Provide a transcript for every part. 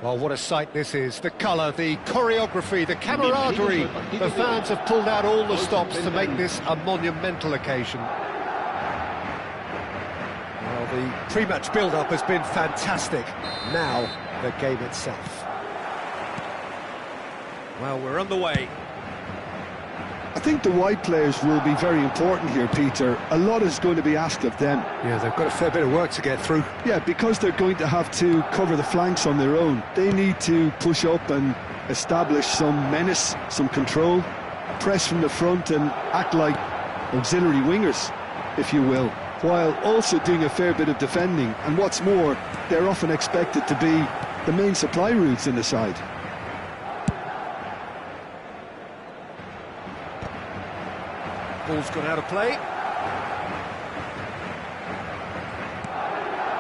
Well, what a sight this is. The colour, the choreography, the camaraderie. The fans have pulled out all the stops to make this a monumental occasion. Well, the pre-match build-up has been fantastic. Now, the game itself. Well, we're underway. I think the wide players will be very important here, Peter. A lot is going to be asked of them. Yeah, they've got a fair bit of work to get through. Yeah, because they're going to have to cover the flanks on their own. They need to push up and establish some menace, some control, press from the front and act like auxiliary wingers, if you will, while also doing a fair bit of defending. And what's more, they're often expected to be the main supply routes in the side. Ball's gone out of play.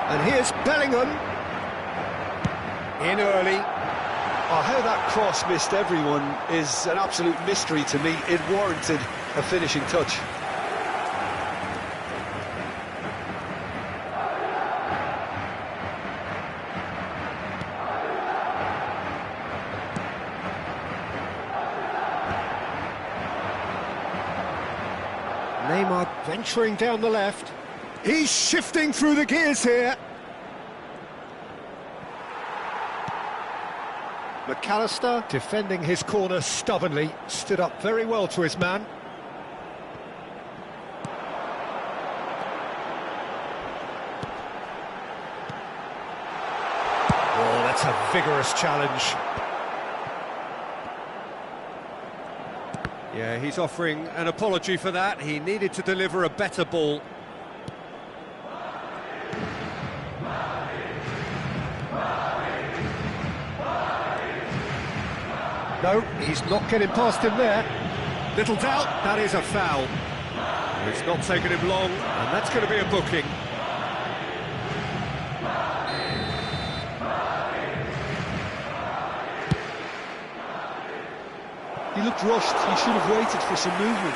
And here's Bellingham. In early. Oh, how that cross missed everyone is an absolute mystery to me. It warranted a finishing touch. Neymar venturing down the left. He's shifting through the gears here. McAllister defending his corner stubbornly, stood up very well to his man. Oh, that's a vigorous challenge. Yeah, he's offering an apology for that. He needed to deliver a better ball. No, he's not getting past him there. Little doubt, that is a foul. It's not taken him long, and that's going to be a booking. He looked rushed. He should have waited for some movement.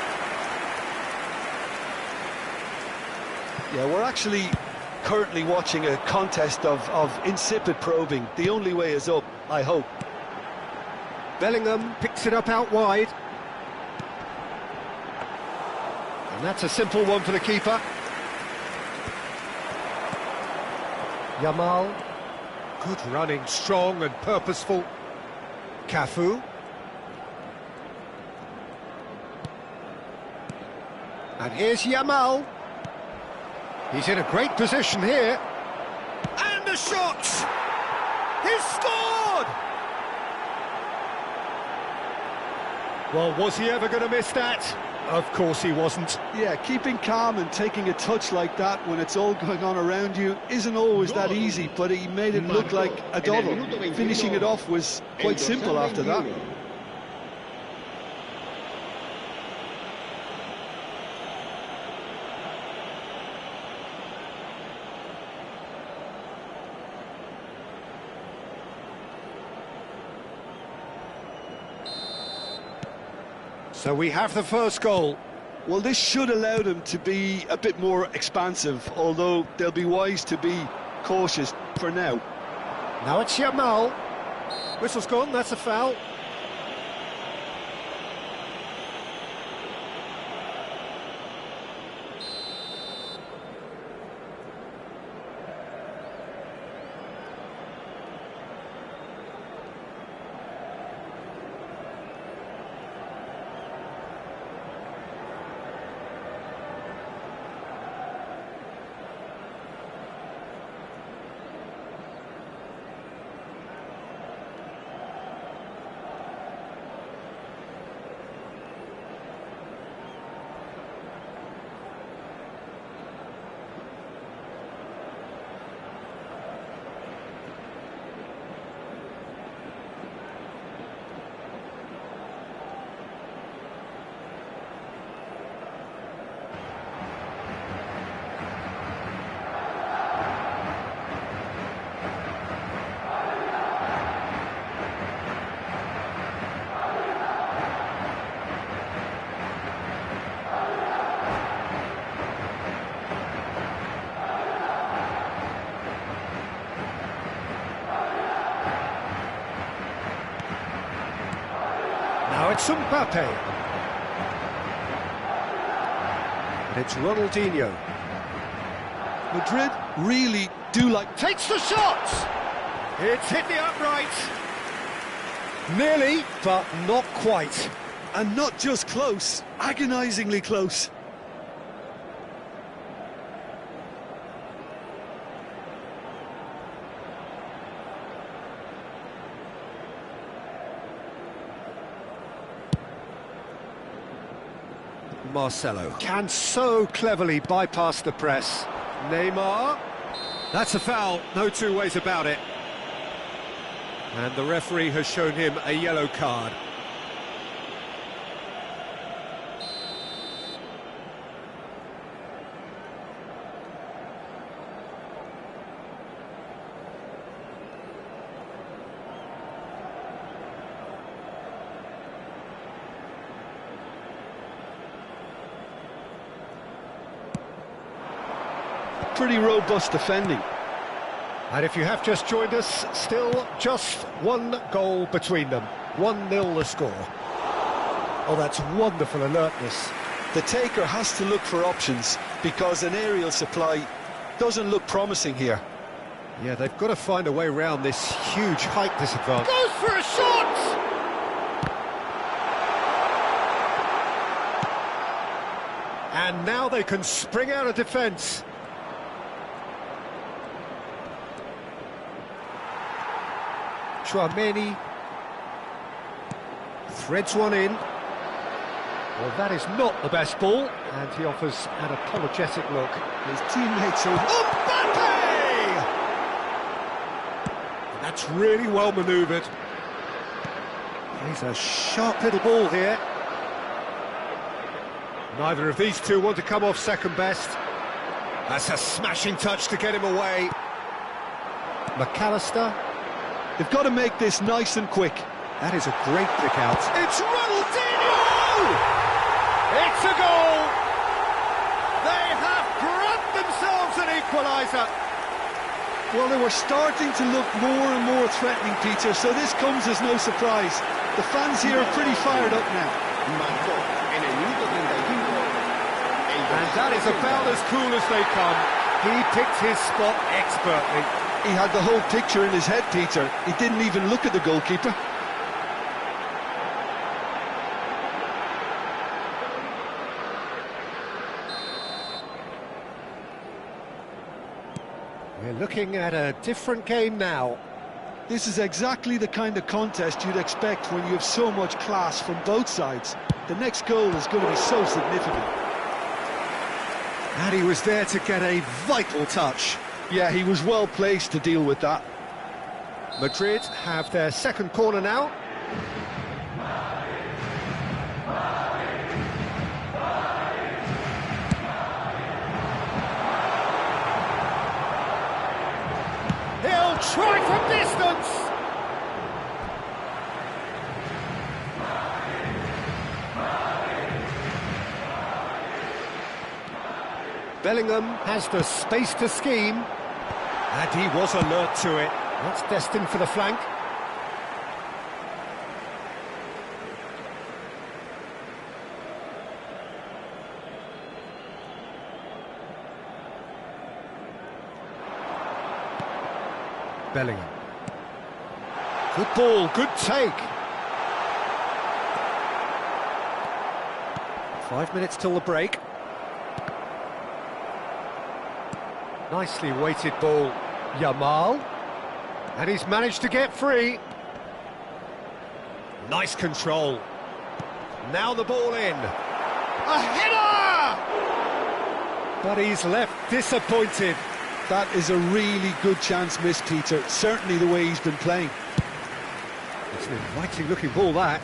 Yeah, we're actually currently watching a contest of insipid probing. The only way is up, I hope. Bellingham picks it up out wide. And that's a simple one for the keeper. Yamal. Good running, strong and purposeful. Cafu. And here's Yamal. He's in a great position here. And a shot! He's scored! Well, was he ever going to miss that? Of course he wasn't. Yeah, keeping calm and taking a touch like that when it's all going on around you isn't always that easy, but he made it look like a double. Finishing it off was quite simple after that. So we have the first goal. Well, this should allow them to be a bit more expansive, although they'll be wise to be cautious for now. Now it's Yamal. Whistle's gone, that's a foul. it's Mbappe. And it's Ronaldinho. Madrid really do like... Takes the shot! It's hit the upright. Nearly, but not quite. And not just close, agonisingly close. Marcelo can so cleverly bypass the press. Neymar. That's a foul, no two ways about it. And the referee has shown him a yellow card. Pretty robust defending. And if you have just joined us, still just one goal between them. 1-0 the score. Oh, that's wonderful alertness. The taker has to look for options because an aerial supply doesn't look promising here. Yeah, they've got to find a way around this huge height disadvantage. Goes for a shot! And now they can spring out of defence. Chouameni threads one in. Well, that is not the best ball, and he offers an apologetic look. His teammates are... Mbappe! And that's really well manoeuvred. He's a sharp little ball here. Neither of these two want to come off second best. That's a smashing touch to get him away. McAllister. They've got to make this nice and quick. That is a great pick out. It's Ronaldinho! It's a goal! They have grabbed themselves an equaliser. Well, they were starting to look more and more threatening, Peter, so this comes as no surprise. The fans here are pretty fired up now. And that is about as cool as they come. He picked his spot expertly. He had the whole picture in his head, Peter. He didn't even look at the goalkeeper. We're looking at a different game now. This is exactly the kind of contest you'd expect when you have so much class from both sides. The next goal is going to be so significant. And he was there to get a vital touch. Yeah, he was well placed to deal with that. Madrid have their second corner now. He'll try from distance. Bellingham has the space to scheme, and he was alert to it. That's destined for the flank. Bellingham. Good ball, good take. 5 minutes till the break. Nicely weighted ball, Yamal. And he's managed to get free. Nice control. Now the ball in. A header! But he's left disappointed. That is a really good chance missed, Peter. Certainly the way he's been playing. It's an inviting looking ball, that.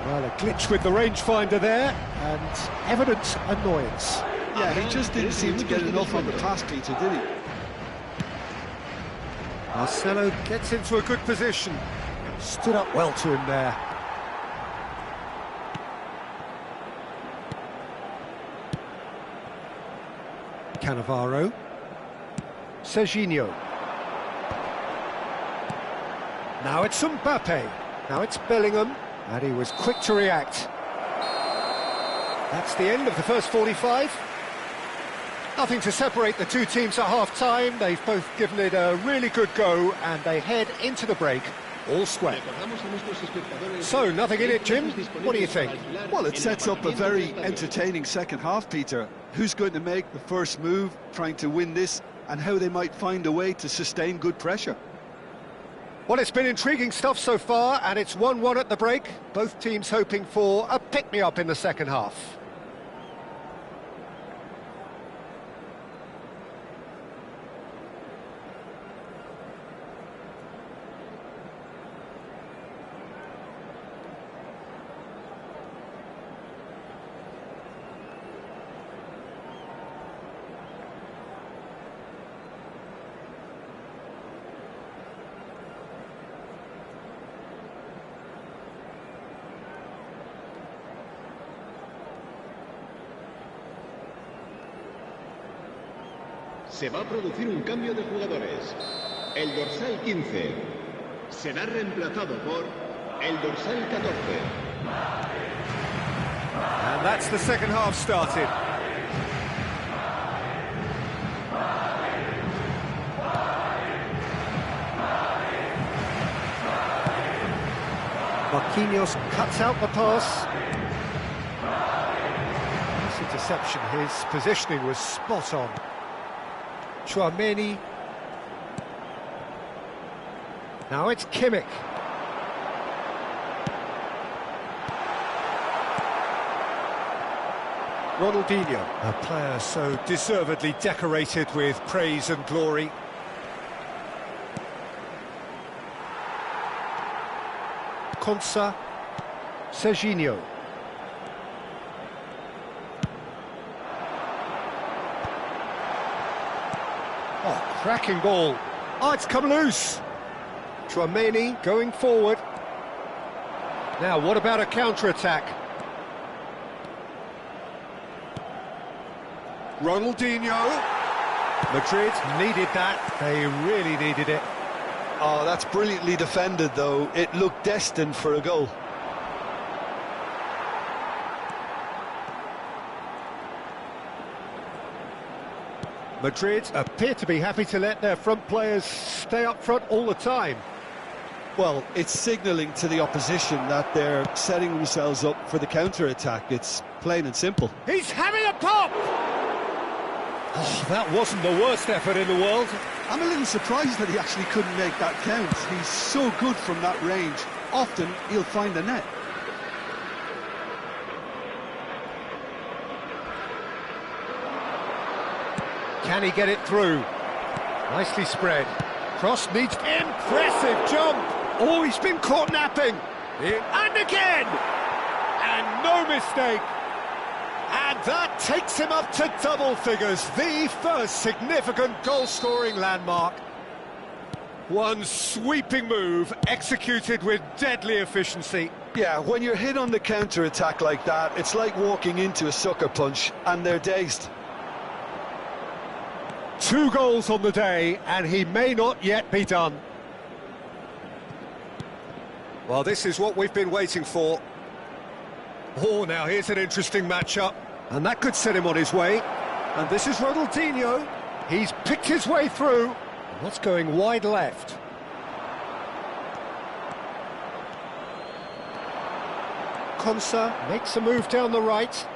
Well, a glitch with the rangefinder there, and evident annoyance. Yeah, he just didn't seem to get enough on the pass, Peter, did he? Marcelo gets into a good position. Stood up well to him there. Cannavaro. Serginho. Now it's Mbappe. Now it's Bellingham. And he was quick to react. That's the end of the first 45. Nothing to separate the two teams at half-time. They've both given it a really good go, and they head into the break all square. So, nothing in it, Jim. What do you think? Well, it sets up a very entertaining second half, Peter. Who's going to make the first move, trying to win this, and how they might find a way to sustain good pressure? Well, it's been intriguing stuff so far, and it's 1-1 at the break. Both teams hoping for a pick-me-up in the second half. Se va a producir un cambio de jugadores. El dorsal 15 será reemplazado por el dorsal 14. And that's the second half started. Marquinhos cuts out the pass. This interception, his positioning was spot on. Tchouaméni. Now it's Kimmich. Ronaldinho, a player so deservedly decorated with praise and glory. Konsa, Serginho. Oh, cracking ball. Oh, it's come loose. Tchouaméni going forward. Now, what about a counter-attack? Ronaldinho. Madrid needed that. They really needed it. Oh, that's brilliantly defended, though. It looked destined for a goal. Madrid appear to be happy to let their front players stay up front all the time. Well, it's signalling to the opposition that they're setting themselves up for the counter-attack. It's plain and simple. He's having a pop! Oh, that wasn't the worst effort in the world. I'm a little surprised that he actually couldn't make that count. He's so good from that range. Often, he'll find the net. Can he get it through? Nicely spread. Cross needs impressive jump. Oh, he's been caught napping. And again! And no mistake. And that takes him up to double figures. The first significant goal-scoring landmark. One sweeping move executed with deadly efficiency. Yeah, when you're hit on the counter-attack like that, it's like walking into a sucker punch, and they're dazed. 2 goals on the day, and he may not yet be done. Well, this is what we've been waiting for. Oh, now here's an interesting matchup, and that could set him on his way. And this is Ronaldinho. He's picked his way through. What's going wide left? Konsa makes a move down the right.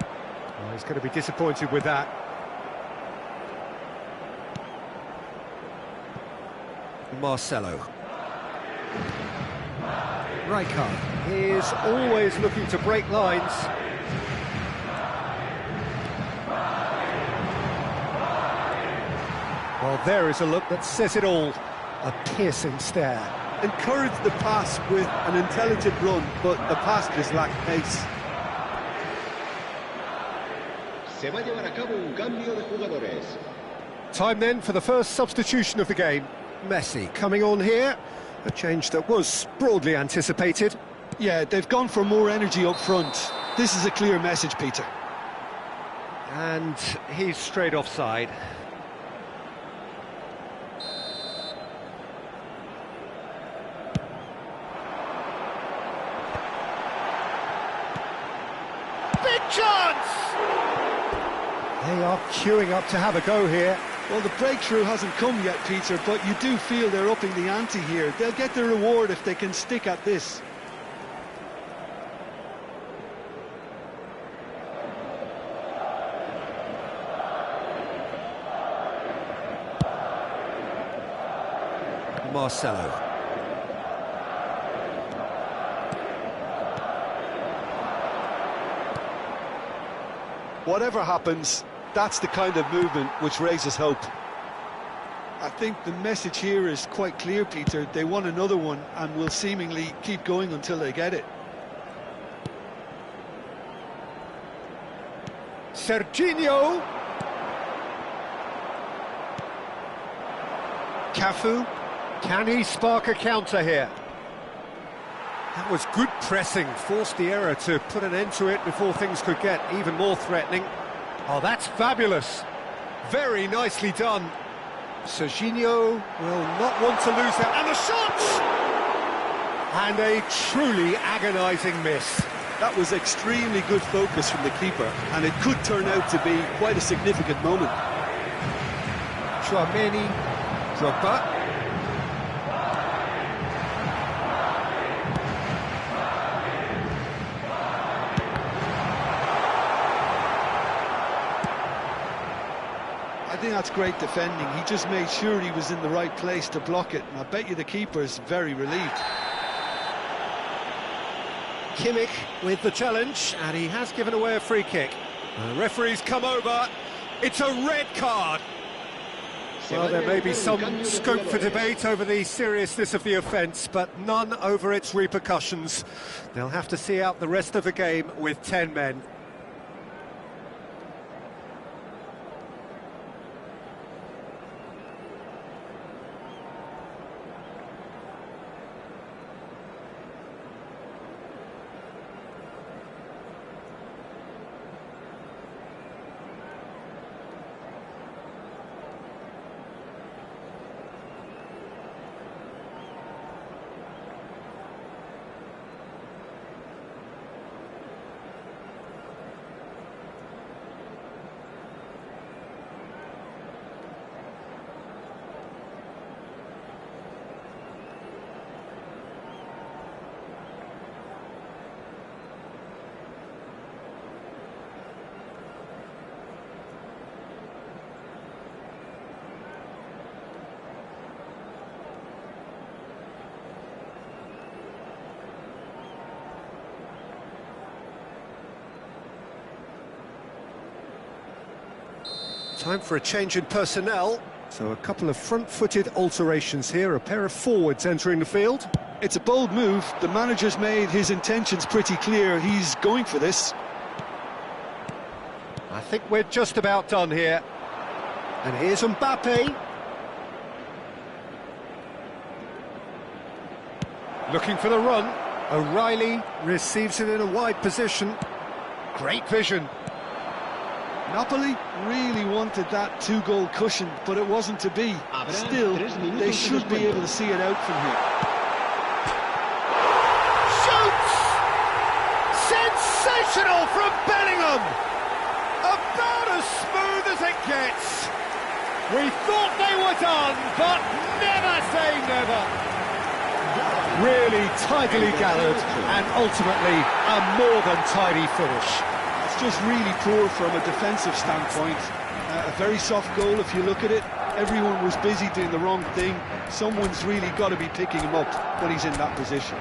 Oh, he's going to be disappointed with that. Marcelo. Rijkaard is always looking to break lines. Well, there is a look that says it all. A piercing stare. Encourage the pass with an intelligent run, but the pass just lacked pace. Se va a llevar a cabo un cambio de jugadores. Time then for the first substitution of the game. Messi coming on here. A change that was broadly anticipated. Yeah, they've gone for more energy up front. This is a clear message, Peter. And he's straight offside. chance! They are queuing up to have a go here. Well, the breakthrough hasn't come yet, Peter, but you do feel they're upping the ante here. They'll get their reward if they can stick at this. Marcelo. Whatever happens, that's the kind of movement which raises hope. I think the message here is quite clear, Peter. They want another one and will seemingly keep going until they get it. Serginho. Cafu. Can he spark a counter here? That was good pressing, forced the error to put an end to it before things could get even more threatening. Oh, that's fabulous. Very nicely done. Serginho will not want to lose that. And the shot! And a truly agonising miss. That was extremely good focus from the keeper, and it could turn out to be quite a significant moment. Chouameni, Drogba. I think that's great defending. He just made sure he was in the right place to block it, and I bet you the keeper's very relieved. Kimmich with the challenge, and he has given away a free kick. The referee's come over. It's a red card. Well, there may be some scope for debate over the seriousness of the offence, but none over its repercussions. They'll have to see out the rest of the game with 10 men. Time for a change in personnel. So a couple of front-footed alterations here, a pair of forwards entering the field. It's a bold move. The manager's made his intentions pretty clear. He's going for this. I think we're just about done here. And here's Mbappe. Looking for the run. O'Reilly receives it in a wide position. Great vision. Napoli really wanted that two-goal cushion, but it wasn't to be. Still, they should be able to see it out from here. Shoots! Sensational from Bellingham! About as smooth as it gets. We thought they were done, but never say never. Really tidily gathered, and ultimately a more than tidy finish. Just really poor from a defensive standpoint. A very soft goal if you look at it. Everyone was busy doing the wrong thing. Someone's really got to be picking him up when he's in that position.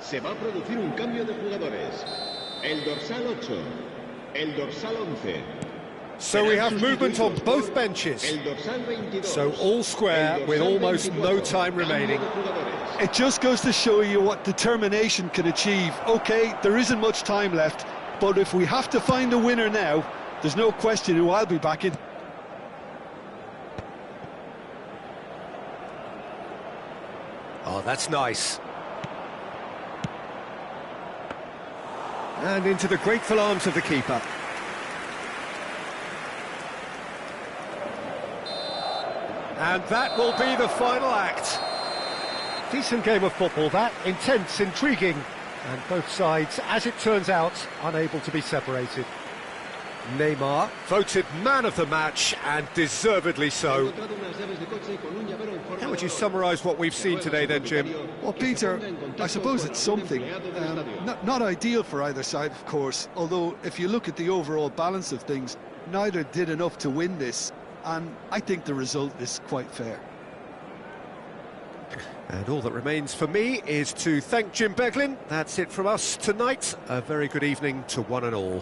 Se va a producir un cambio de jugadores. el dorsal 8, el dorsal 11. So we have movement on both benches. El dorsal 22. So all square with almost no time remaining. It just goes to show you what determination can achieve. OK, there isn't much time left, but if we have to find a winner now, there's no question who I'll be backing. Oh, that's nice. And into the grateful arms of the keeper. And that will be the final act. Decent game of football, that. Intense, intriguing. And both sides, as it turns out, unable to be separated. Neymar, voted man of the match, and deservedly so. How would you summarise what we've seen today then, Jim? Well, Peter, I suppose it's something. Not ideal for either side, of course, although if you look at the overall balance of things, neither did enough to win this, and I think the result is quite fair. And all that remains for me is to thank Jim Beglin. That's it from us tonight. A very good evening to one and all.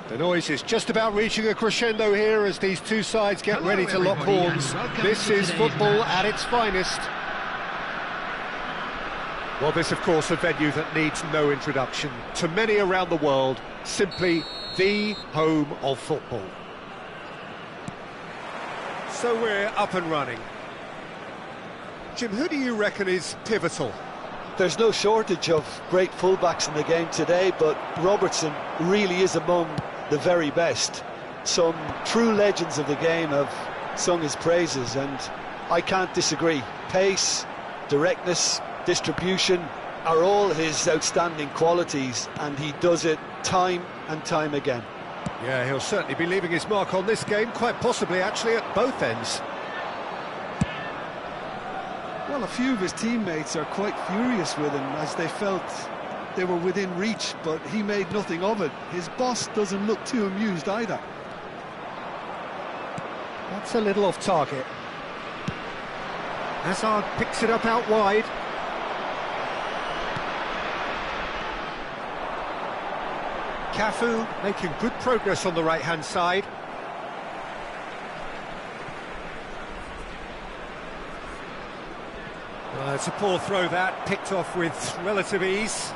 The noise is just about reaching a crescendo here as these two sides get ready to lock horns. This is football at its finest. Well, this, of course, a venue that needs no introduction. To many around the world, simply the home of football. So we're up and running. Jim, who do you reckon is pivotal? There's no shortage of great fullbacks in the game today, but Robertson really is among the very best. Some true legends of the game have sung his praises, and I can't disagree. Pace, directness, distribution are all his outstanding qualities, and he does it time and time again. Yeah, he'll certainly be leaving his mark on this game, quite possibly actually at both ends. Well, a few of his teammates are quite furious with him as they felt they were within reach, but he made nothing of it. His boss doesn't look too amused either. That's a little off target. Hazard picks it up out wide. Cafu making good progress on the right-hand side. It's a poor throw that, picked off with relative ease.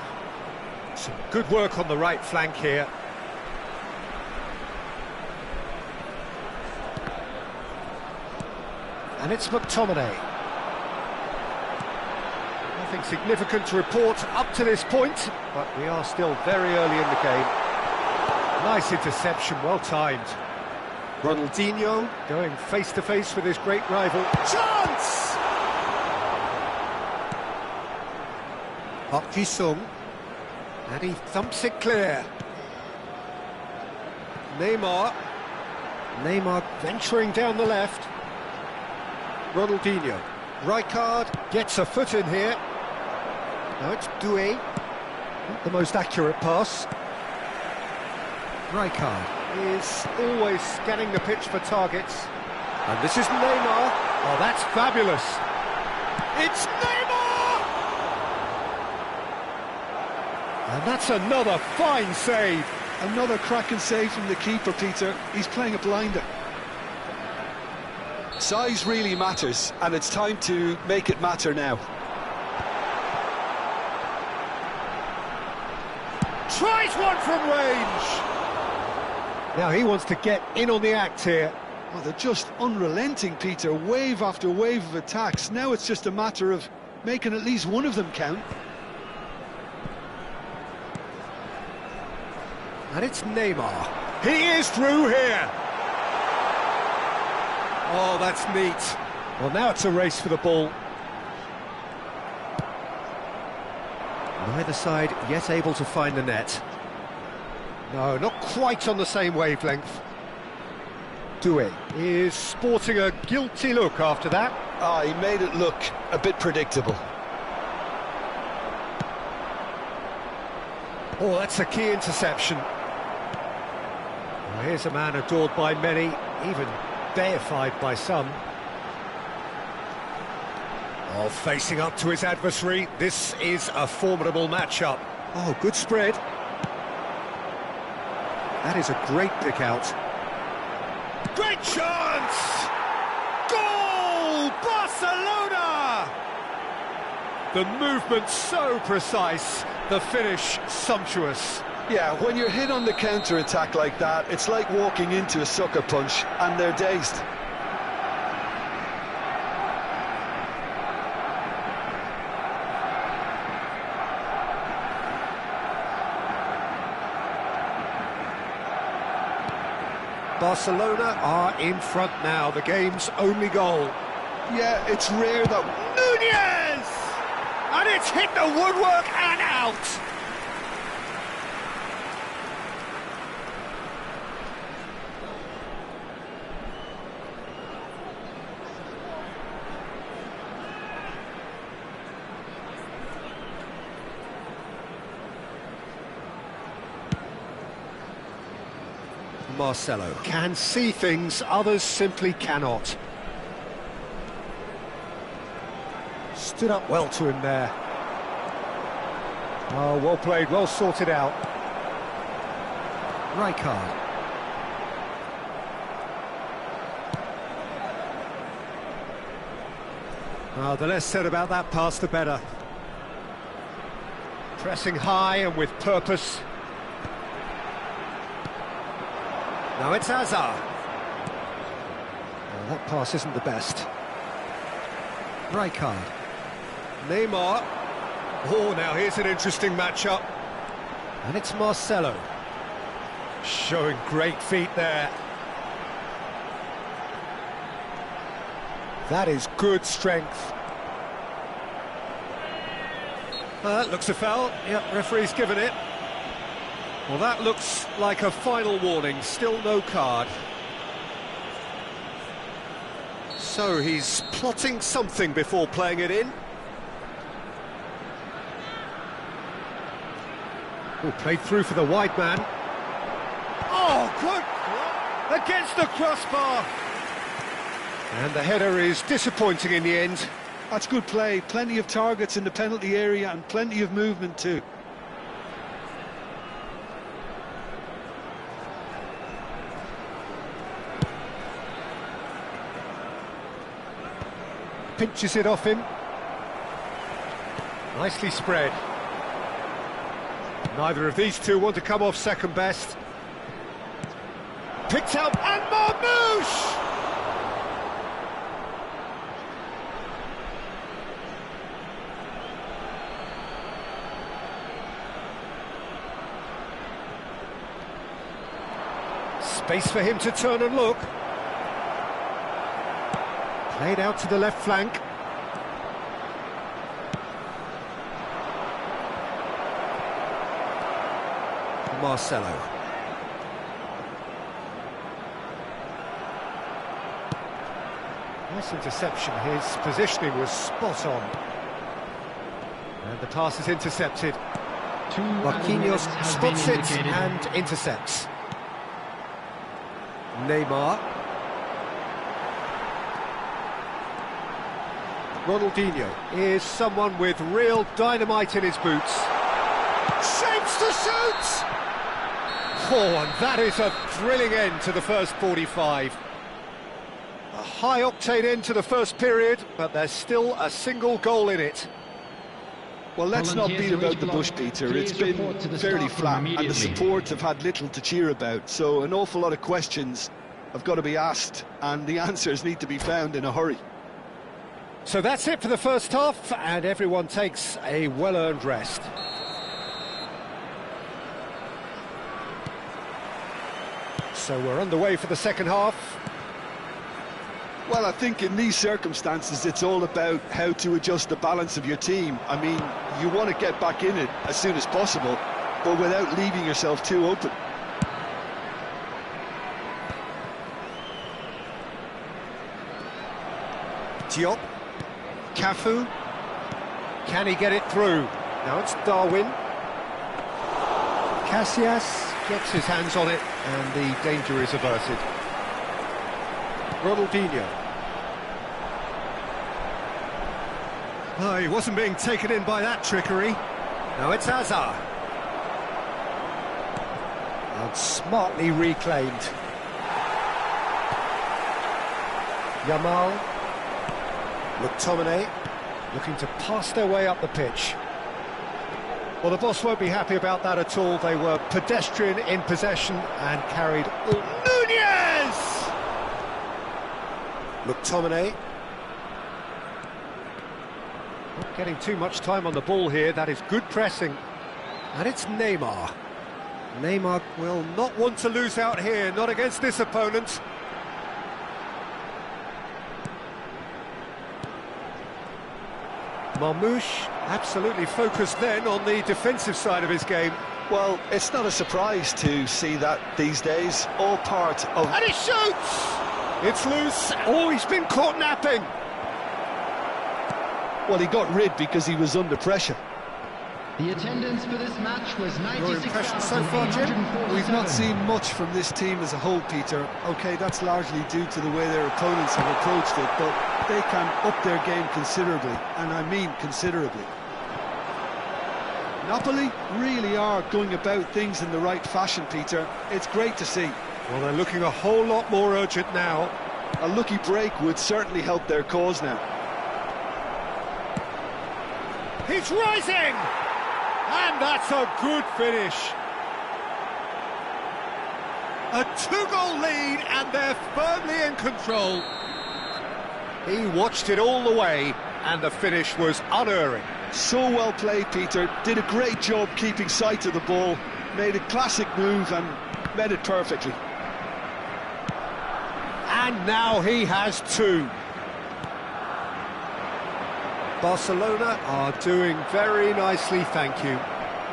Some good work on the right flank here. And it's McTominay. Nothing significant to report up to this point, but we are still very early in the game. Nice interception, well timed. Ronaldinho going face-to-face with his great rival. Chance! Park Ji-sung, and he thumps it clear. Neymar venturing down the left. Ronaldinho, Rijkaard gets a foot in here. Now it's Doué, not the most accurate pass. Rijkaard is always scanning the pitch for targets. And this is Neymar. Oh, that's fabulous. It's Neymar! And that's another fine save. Another cracking save from the keeper, Peter. He's playing a blinder. Size really matters, and it's time to make it matter now. Tries one from range. Now he wants to get in on the act here. Well, they're just unrelenting, Peter. Wave after wave of attacks. Now it's just a matter of making at least one of them count. And it's Neymar. He is through here. Oh, that's neat. Well, now it's a race for the ball. Neither side yet able to find the net. No, not quite on the same wavelength. Doué is sporting a guilty look after that. He made it look a bit predictable. Oh, that's a key interception. Well, here's a man adored by many, even deified by some. Oh, facing up to his adversary, this is a formidable matchup. Oh, good spread. That is a great pick out. Great chance! Goal! Barcelona! The movement so precise, the finish sumptuous. Yeah, when you're hit on the counter-attack like that, it's like walking into a sucker punch, and they're dazed. Barcelona are in front now, the game's only goal. Yeah, it's rare that... Nunez! And it's hit the woodwork and out! Marcelo can see things others simply cannot. Stood up well to him there. Oh, well played, well sorted out. Rijkaard. Well, the less said about that pass, the better. Pressing high and with purpose. Now it's Hazard. Well, that pass isn't the best. Rijkaard. Neymar. Oh, now here's an interesting matchup. And it's Marcelo. Showing great feet there. That is good strength. That looks a foul. Yep, referee's given it. Well, that looks like a final warning. Still no card. So he's plotting something before playing it in. Oh, played through for the wide man. Oh, good! Against the crossbar! And the header is disappointing in the end. That's good play. Plenty of targets in the penalty area and plenty of movement too. Pinches it off him. Nicely spread. Neither of these two want to come off second best. Picked up, and Marmouche! Space for him to turn and look. Played out to the left flank. Marcelo. Nice interception. His positioning was spot on. And the pass is intercepted. Marquinhos spots it and intercepts. Neymar. Ronaldinho is someone with real dynamite in his boots. Shapes to shoot! Oh, and that is a thrilling end to the first 45. A high-octane end to the first period, but there's still a single goal in it. Well, let's not beat about the bush, Peter. It's been fairly flat, and the support have had little to cheer about. So an awful lot of questions have got to be asked, and the answers need to be found in a hurry. So that's it for the first half, and everyone takes a well-earned rest. So we're underway for the second half. Well, I think in these circumstances, it's all about how to adjust the balance of your team. I mean, you want to get back in it as soon as possible, but without leaving yourself too open. Diop. Cafu. Can he get it through? Now it's Darwin. Casillas gets his hands on it, and the danger is averted. Ronaldinho. Oh, he wasn't being taken in by that trickery. Now it's Hazard. And smartly reclaimed. Yamal. McTominay looking to pass their way up the pitch. Well, the boss won't be happy about that at all. They were pedestrian in possession and carried all... Nunez! McTominay. Not getting too much time on the ball here. That is good pressing. And it's Neymar. Neymar will not want to lose out here, not against this opponent. Marmouche absolutely focused then on the defensive side of his game. Well, it's not a surprise to see that these days. All part of... And he shoots! It's loose. Oh, he's been caught napping. Well, he got rid because he was under pressure. The attendance for this match was 96,000. Your impression so far, Jim? We've not seen much from this team as a whole, Peter. OK, that's largely due to the way their opponents have approached it, but they can up their game considerably, and I mean considerably. Napoli really are going about things in the right fashion, Peter. It's great to see. Well, they're looking a whole lot more urgent now. A lucky break would certainly help their cause now. He's rising! And that's a good finish. A two-goal lead, and they're firmly in control. He watched it all the way, and the finish was unerring. So well played, Peter. Did a great job keeping sight of the ball. Made a classic move and met it perfectly. And now he has two. Barcelona are doing very nicely, thank you.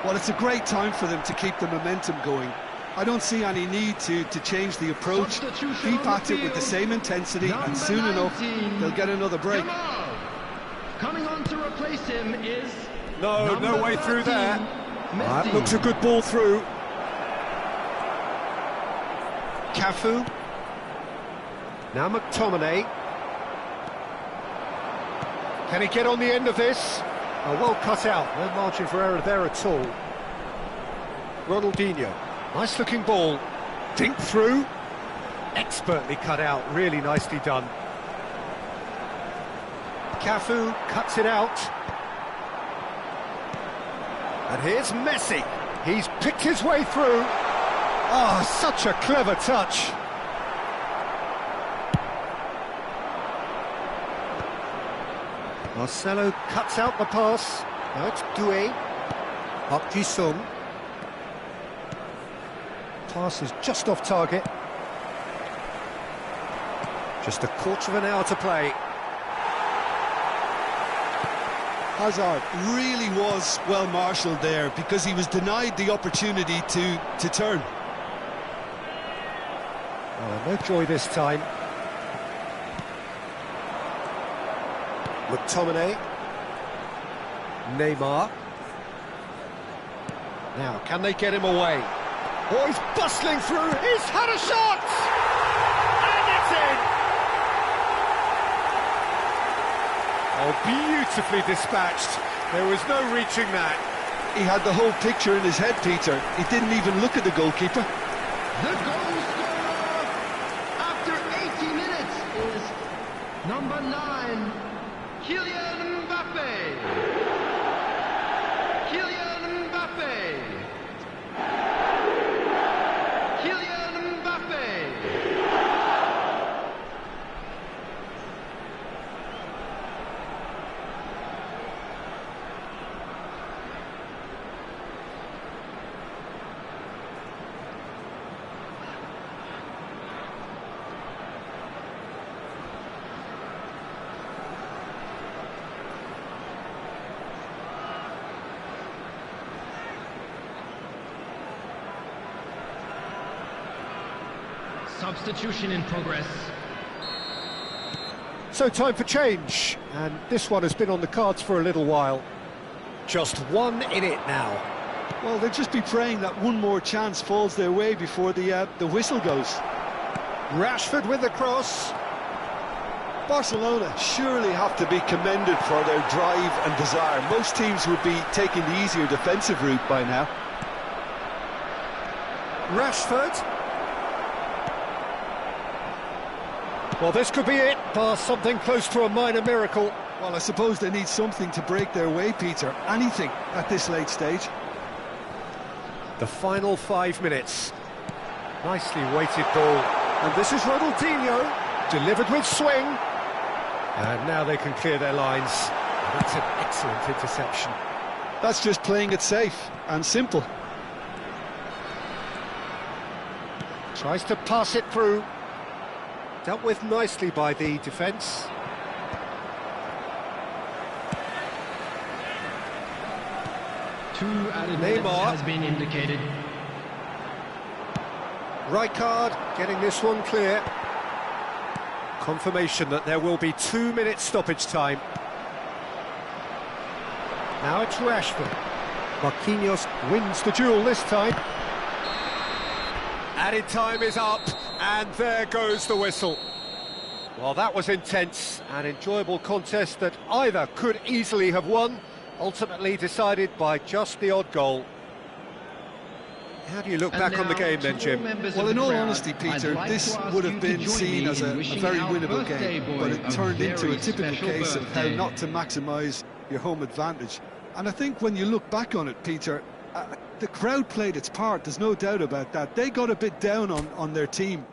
Well, it's a great time for them to keep the momentum going. I don't see any need to change the approach. Keep at it with the same intensity, and soon enough, they'll get another break. Coming on to replace him is... No way through there. That looks a good ball through. Cafu. Now McTominay. Can he get on the end of this? Oh, well cut out. No margin for error there at all. Ronaldinho. Nice looking ball. Dink through. Expertly cut out. Really nicely done. Cafu cuts it out. And here's Messi. He's picked his way through. Oh, such a clever touch. Marcelo cuts out the pass. Now it's Doué. Park Ji-sung. Pass is just off target. Just a quarter of an hour to play. Hazard really was well marshalled there because he was denied the opportunity to turn. Oh, no joy this time. McTominay. Neymar. Now, can they get him away? Oh, he's bustling through. He's had a shot! And it's in! Oh, beautifully dispatched. There was no reaching that. He had the whole picture in his head, Peter. He didn't even look at the goalkeeper. The goal scorer after 80 minutes is number 9, Kylian Mbappe. Kylian Mbappe. Kylian Mbappe. Substitution in progress. So time for change, and this one has been on the cards for a little while. Just 1 in it now. Well, they'll just be praying that one more chance falls their way before the whistle goes. Rashford with the cross. Barcelona surely have to be commended for their drive and desire. Most teams would be taking the easier defensive route by now. Rashford. Well, this could be it, bar something close to a minor miracle. Well, I suppose they need something to break their way, Peter. Anything at this late stage. The final 5 minutes. Nicely weighted ball. And this is Ronaldinho, delivered with swing. And now they can clear their lines. That's an excellent interception. That's just playing it safe and simple. Tries to pass it through. Dealt with nicely by the defence. Two added minutes has been indicated. Rijkaard getting this one clear. Confirmation that there will be 2 minutes stoppage time. Now it's Rashford. Marquinhos wins the duel this time. Added time is up, and there goes the whistle. Well, that was intense, an enjoyable contest that either could easily have won, Ultimately decided by just the odd goal. How do you look back on the game then, Jim? Well, in all honesty, Peter, this would have been seen as a very winnable game, but it turned into a typical case of how not to maximise your home advantage. And I think when you look back on it, Peter, the crowd played its part, there's no doubt about that. They got a bit down on their team.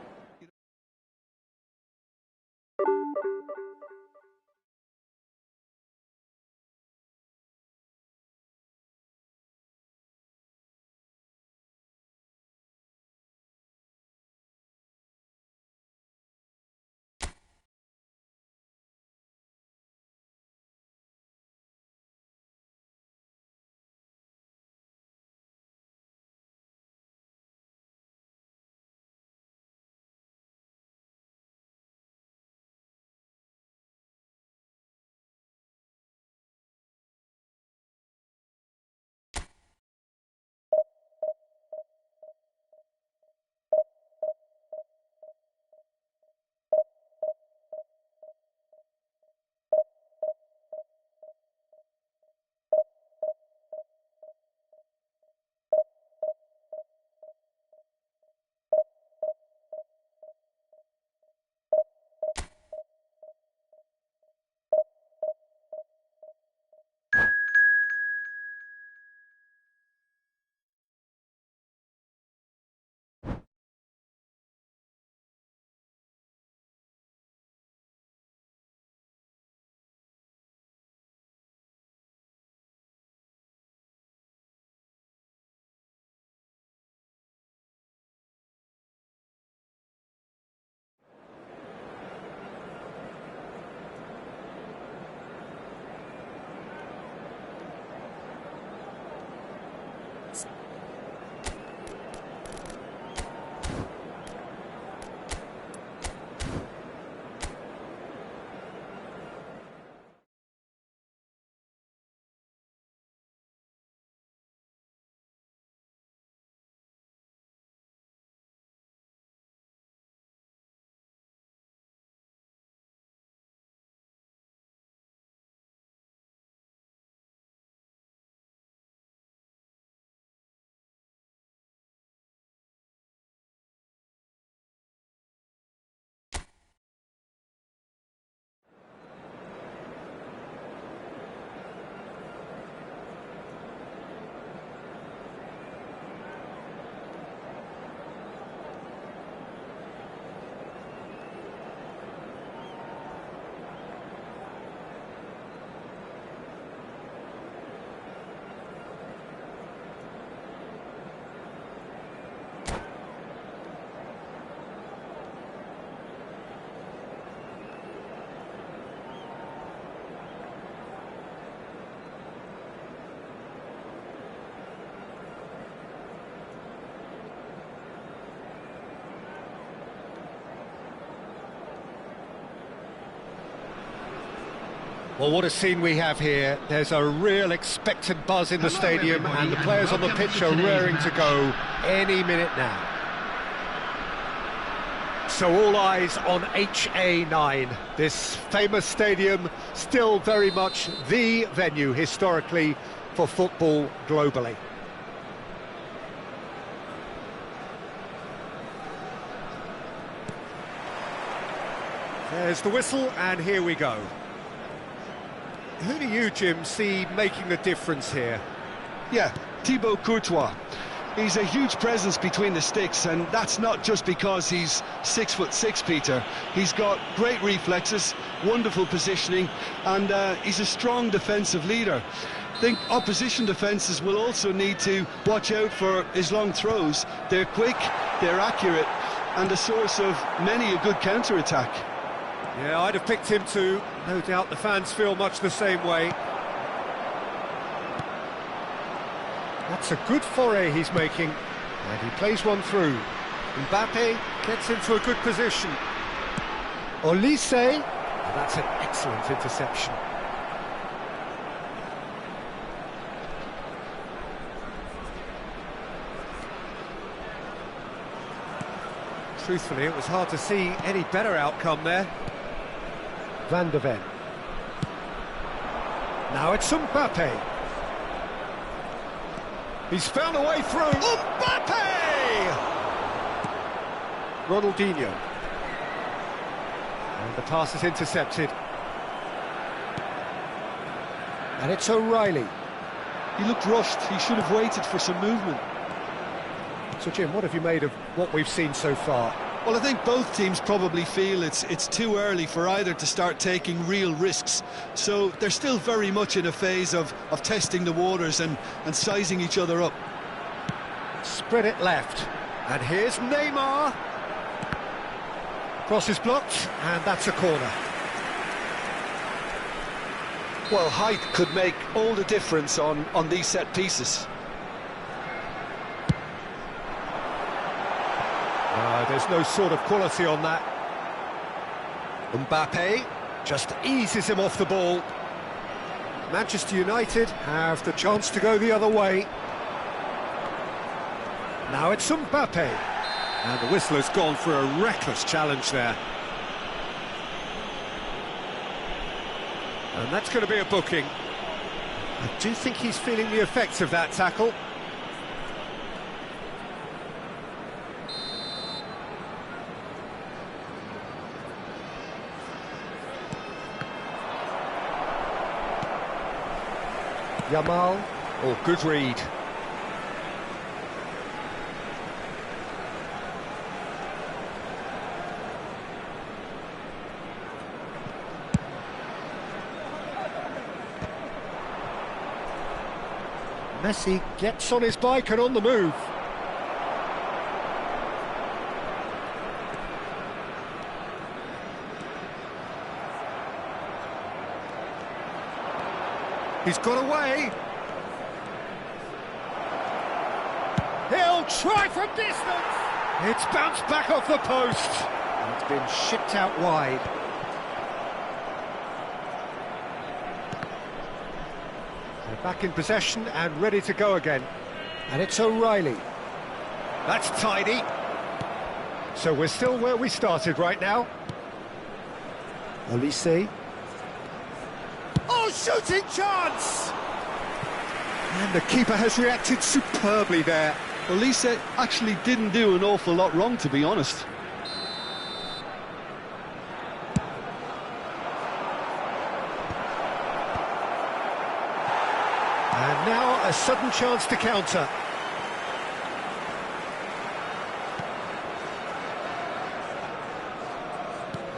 Well, what a scene we have here. There's a real expectant buzz in the stadium, and the players on the pitch are raring to go any minute now. So all eyes on HA9, this famous stadium, still very much the venue historically for football globally. There's the whistle, and here we go. Who do you, Jim, see making the difference here? Yeah, Thibaut Courtois. He's a huge presence between the sticks, and that's not just because he's 6'6", Peter. He's got great reflexes, wonderful positioning, and he's a strong defensive leader. I think opposition defences will also need to watch out for his long throws. They're quick, they're accurate, and a source of many a good counter-attack. Yeah, I'd have picked him too. No doubt the fans feel much the same way. That's a good foray he's making, and he plays one through. Mbappe gets into a good position. Olise, that's an excellent interception. Truthfully, it was hard to see any better outcome there. Van de Ven. Now it's Mbappe. He's found a way through. Mbappe! Ronaldinho. And the pass is intercepted. And it's O'Reilly. He looked rushed. He should have waited for some movement. So, Jim, what have you made of what we've seen so far? Well, I think both teams probably feel it's too early for either to start taking real risks. So they're still very much in a phase of testing the waters and sizing each other up. Spread it left. And here's Neymar. Cross is blocked, and that's a corner. Well, height could make all the difference on these set pieces. There's no sort of quality on that. Mbappe just eases him off the ball. Manchester United have the chance to go the other way. Now it's Mbappe. And the whistle has gone for a reckless challenge there. And that's going to be a booking. I do think he's feeling the effects of that tackle. Yamal, oh, good read. Messi gets on his bike and on the move. He's got away. He'll try from distance. It's bounced back off the post. It's been shipped out wide. They're back in possession and ready to go again. And it's O'Reilly. That's tidy. So we're still where we started right now. Olise. Oh, shooting chance! And the keeper has reacted superbly there. Olise actually didn't do an awful lot wrong, to be honest. And now a sudden chance to counter.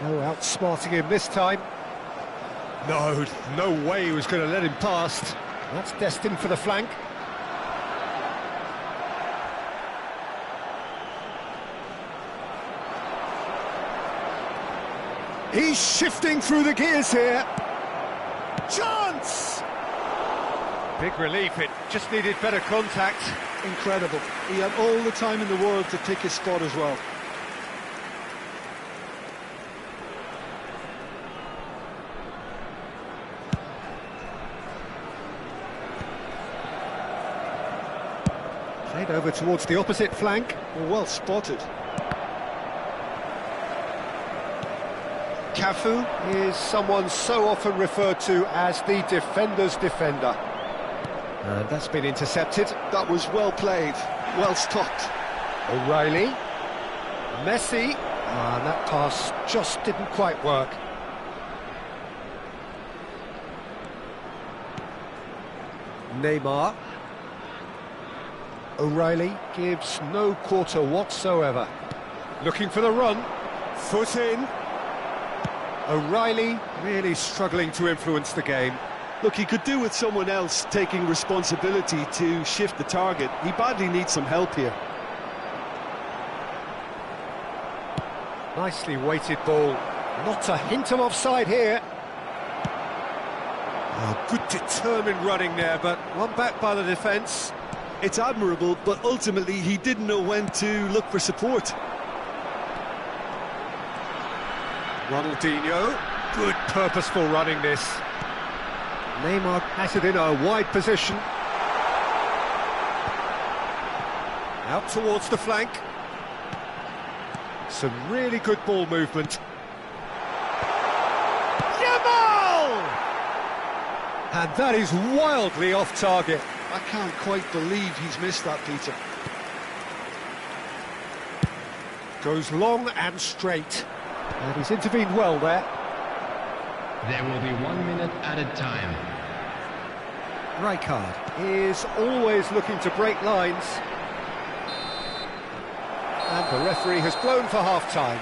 No outsmarting him this time. No way he was going to let him past. That's destined for the flank. He's shifting through the gears here. Chance! Big relief, it just needed better contact. Incredible. He had all the time in the world to pick his spot as well. Played over towards the opposite flank. Well spotted. Cafu is someone so often referred to as the defender's defender. And that's been intercepted. That was well played, well stopped. O'Reilly. Messi. And that pass just didn't quite work. Neymar. O'Reilly gives no quarter whatsoever. Looking for the run. Foot in. O'Reilly really struggling to influence the game. Look, he could do with someone else taking responsibility to shift the target. He badly needs some help here. Nicely weighted ball. Not a hint of offside here. Oh, good determined running there, but one back by the defence. It's admirable, but ultimately he didn't know when to look for support. Ronaldinho, good purposeful running this. Neymar has it in a wide position. Out towards the flank. Some really good ball movement. Yamal! And that is wildly off target. I can't quite believe he's missed that, Peter. Goes long and straight. And he's intervened well there. There will be 1 minute added time. Rijkaard is always looking to break lines. And the referee has blown for half-time.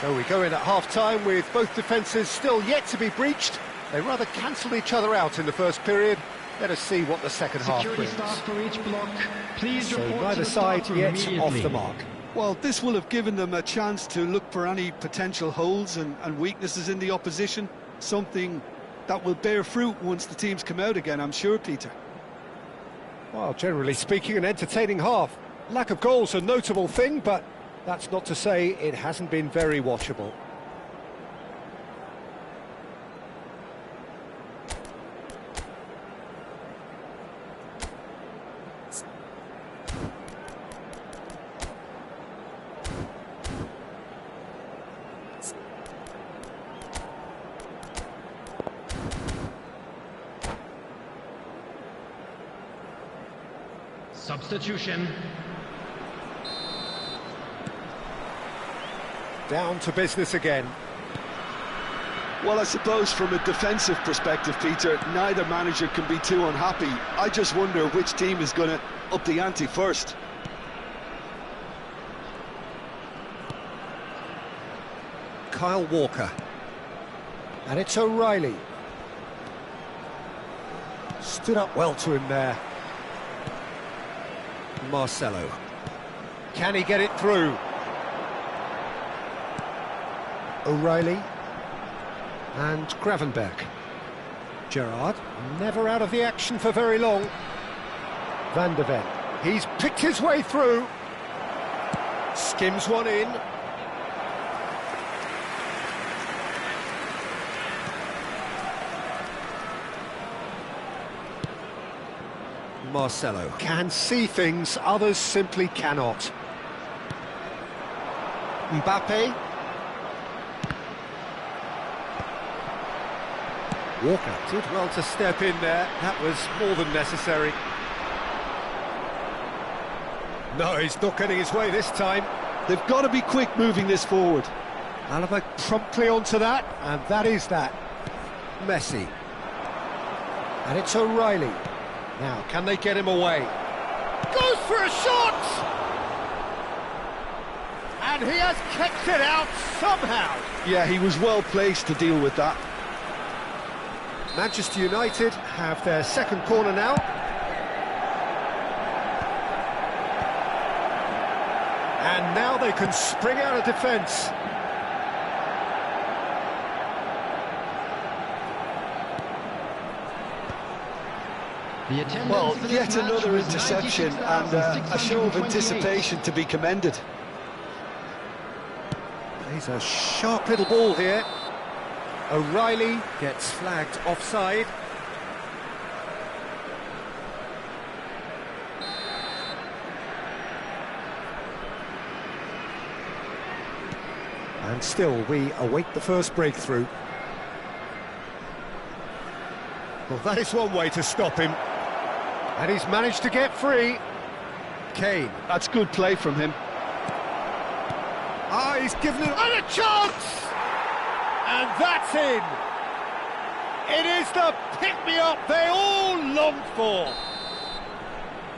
So we go in at half-time with both defences still yet to be breached. They rather cancelled each other out in the first period. Let us see what the second half brings. Staff for each block, please So report neither to the side staff room yet immediately. off the mark. Well, this will have given them a chance to look for any potential holes and weaknesses in the opposition, something that will bear fruit once the teams come out again, I'm sure, Peter. Well, generally speaking, an entertaining half. Lack of goals a notable thing, but that's not to say it hasn't been very watchable. Substitution. Down to business again. Well, I suppose from a defensive perspective, Peter, neither manager can be too unhappy. I just wonder which team is going to up the ante first. Kyle Walker. And it's O'Reilly. Stood up well to him there. Marcelo. Can he get it through? O'Reilly. And Gravenberg. Gerrard, never out of the action for very long. Van de Ven. He's picked his way through. Skims one in. Marcelo can see things others simply cannot. Mbappe. Walker did well to step in there. That was more than necessary. No, he's not getting his way this time. They've got to be quick moving this forward. Alaba promptly onto that, and that is that. Messi. And it's O'Reilly. Now, can they get him away? Goes for a shot! And he has kicked it out somehow. Yeah, he was well placed to deal with that. Manchester United have their second corner now. And now they can spring out of defence. Well, yet another interception and a show of anticipation to be commended. He's a sharp little ball here. O'Reilly gets flagged offside. And still we await the first breakthrough. Well, that is one way to stop him. And he's managed to get free. Kane. That's good play from him. Ah, he's given it a chance! And that's in! It is the pick-me-up they all longed for!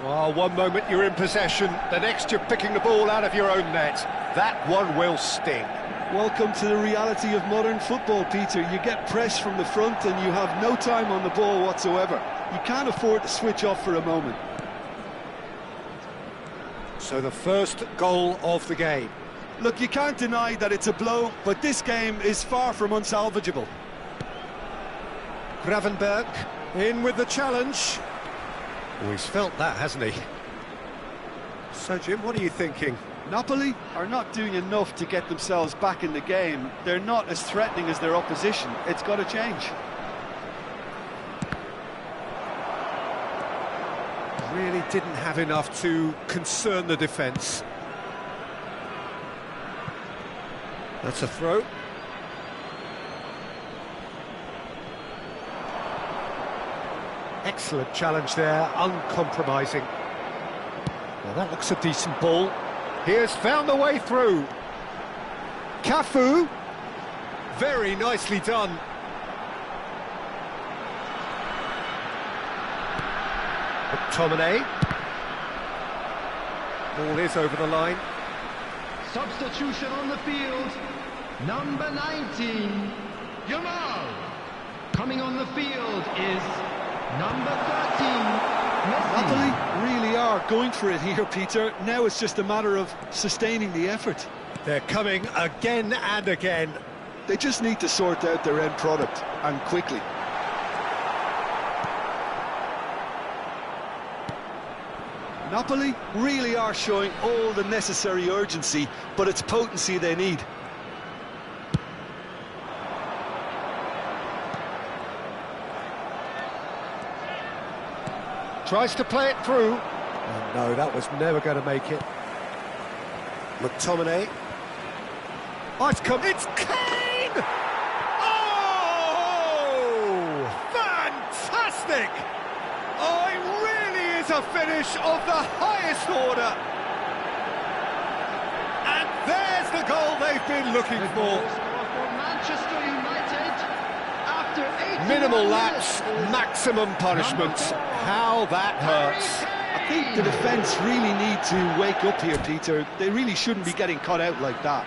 Well, one moment you're in possession, the next you're picking the ball out of your own net. That one will sting. Welcome to the reality of modern football, Peter. You get press from the front and you have no time on the ball whatsoever. You can't afford to switch off for a moment. So the first goal of the game. Look, you can't deny that it's a blow, but this game is far from unsalvageable. Gravenberg in with the challenge. Oh, he's felt that, hasn't he? So, Jim, what are you thinking? Napoli are not doing enough to get themselves back in the game. They're not as threatening as their opposition. It's got to change. Really didn't have enough to concern the defence. That's a throw. Excellent challenge there, uncompromising. Well, that looks a decent ball. He has found the way through. Cafu. Very nicely done. McTominay. Ball is over the line. Substitution on the field. Number 19, Yamal. Coming on the field is number 13, Messi. Napoli really are going for it here, Peter. Now it's just a matter of sustaining the effort. They're coming again and again. They just need to sort out their end product, and quickly. Napoli really are showing all the necessary urgency, but it's potency they need. Tries to play it through. Oh, no, that was never going to make it. McTominay. Oh, it's Kane! Oh! Fantastic! Oh, it really is a finish of the highest order. And there's the goal they've been looking for. Manchester United, after 81 Minimal lapse, maximum punishments. How that hurts. I think the defence really need to wake up here, Peter. They really shouldn't be getting caught out like that.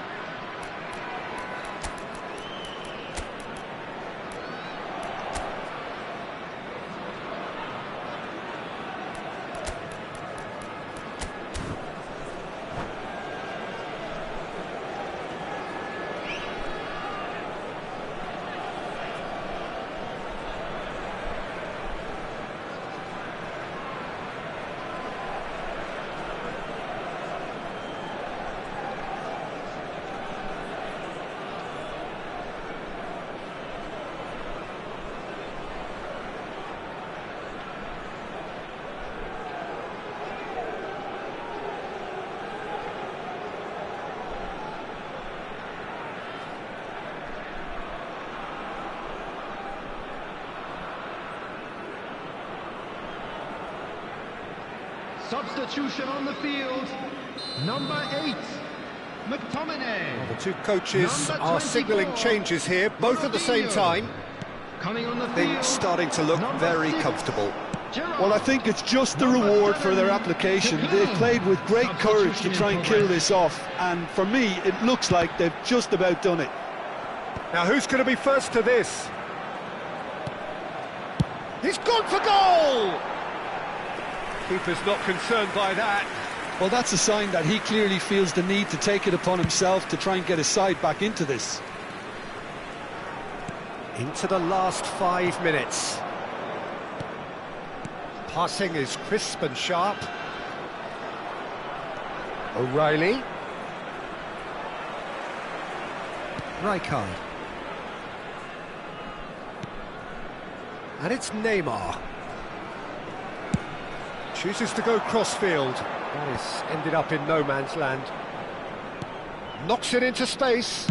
Substitution on the field, number 8, McTominay. Well, the two coaches are signalling changes here, both at the same time. Coming on the field, Things starting to look very comfortable. Well, I think it's just the reward for their application. They've played with great courage to try and kill this off, and for me, it looks like they've just about done it. Now, who's going to be first to this? He's gone for goal! Keeper's not concerned by that. Well, that's a sign that he clearly feels the need to take it upon himself to try and get his side back into this. Into the last 5 minutes. Passing is crisp and sharp. O'Reilly. Rijkaard. And it's Neymar. Chooses to go crossfield. Nice. Ended up in no man's land. Knocks it into space.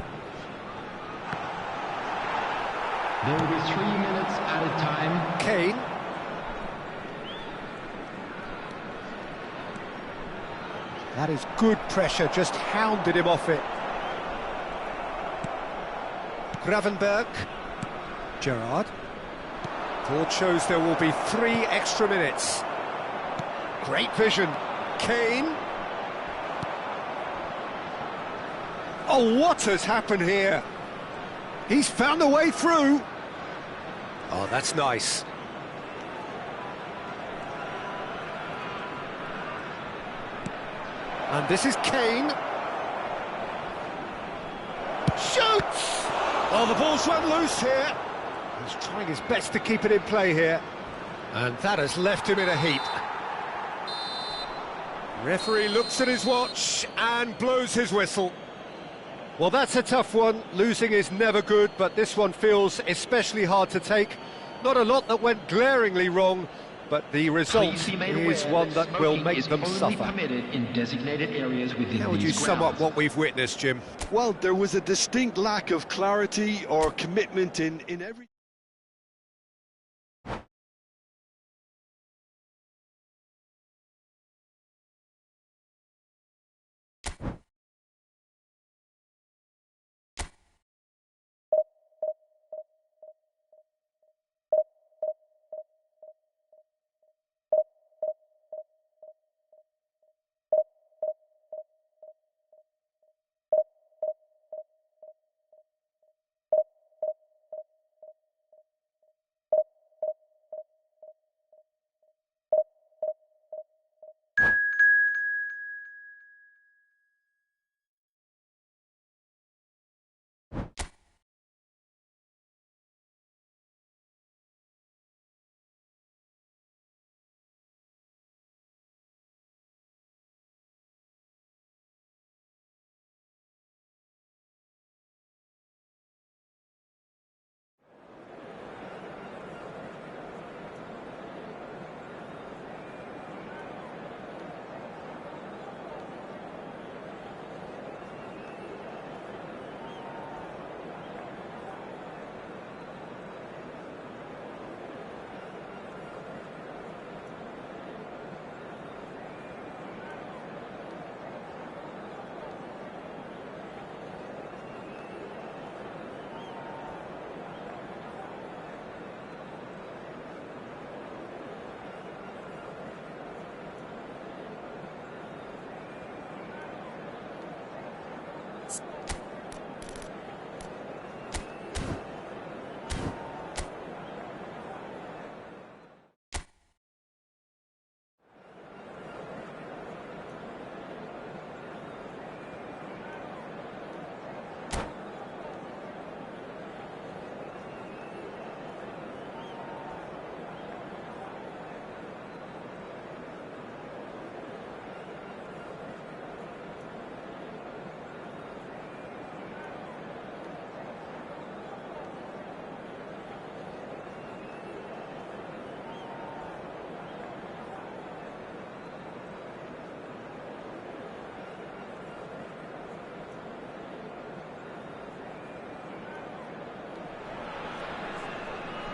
there will be 3 minutes at a time. Kane. That is good pressure, just hounded him off it. Gravenberg. Gerrard. Board shows there will be 3 extra minutes. Great vision. Kane. Oh, what has happened here? He's found a way through. Oh, that's nice. And this is Kane. Shoots! Oh, the ball's run loose here. He's trying his best to keep it in play here. And that has left him in a heap. Referee looks at his watch and blows his whistle. Well, that's a tough one. Losing is never good, but this one feels especially hard to take. Not a lot that went glaringly wrong, but the result is one that will make them suffer. In designated areas within How would you sum up what we've witnessed, Jim? Well, there was a distinct lack of clarity or commitment in every...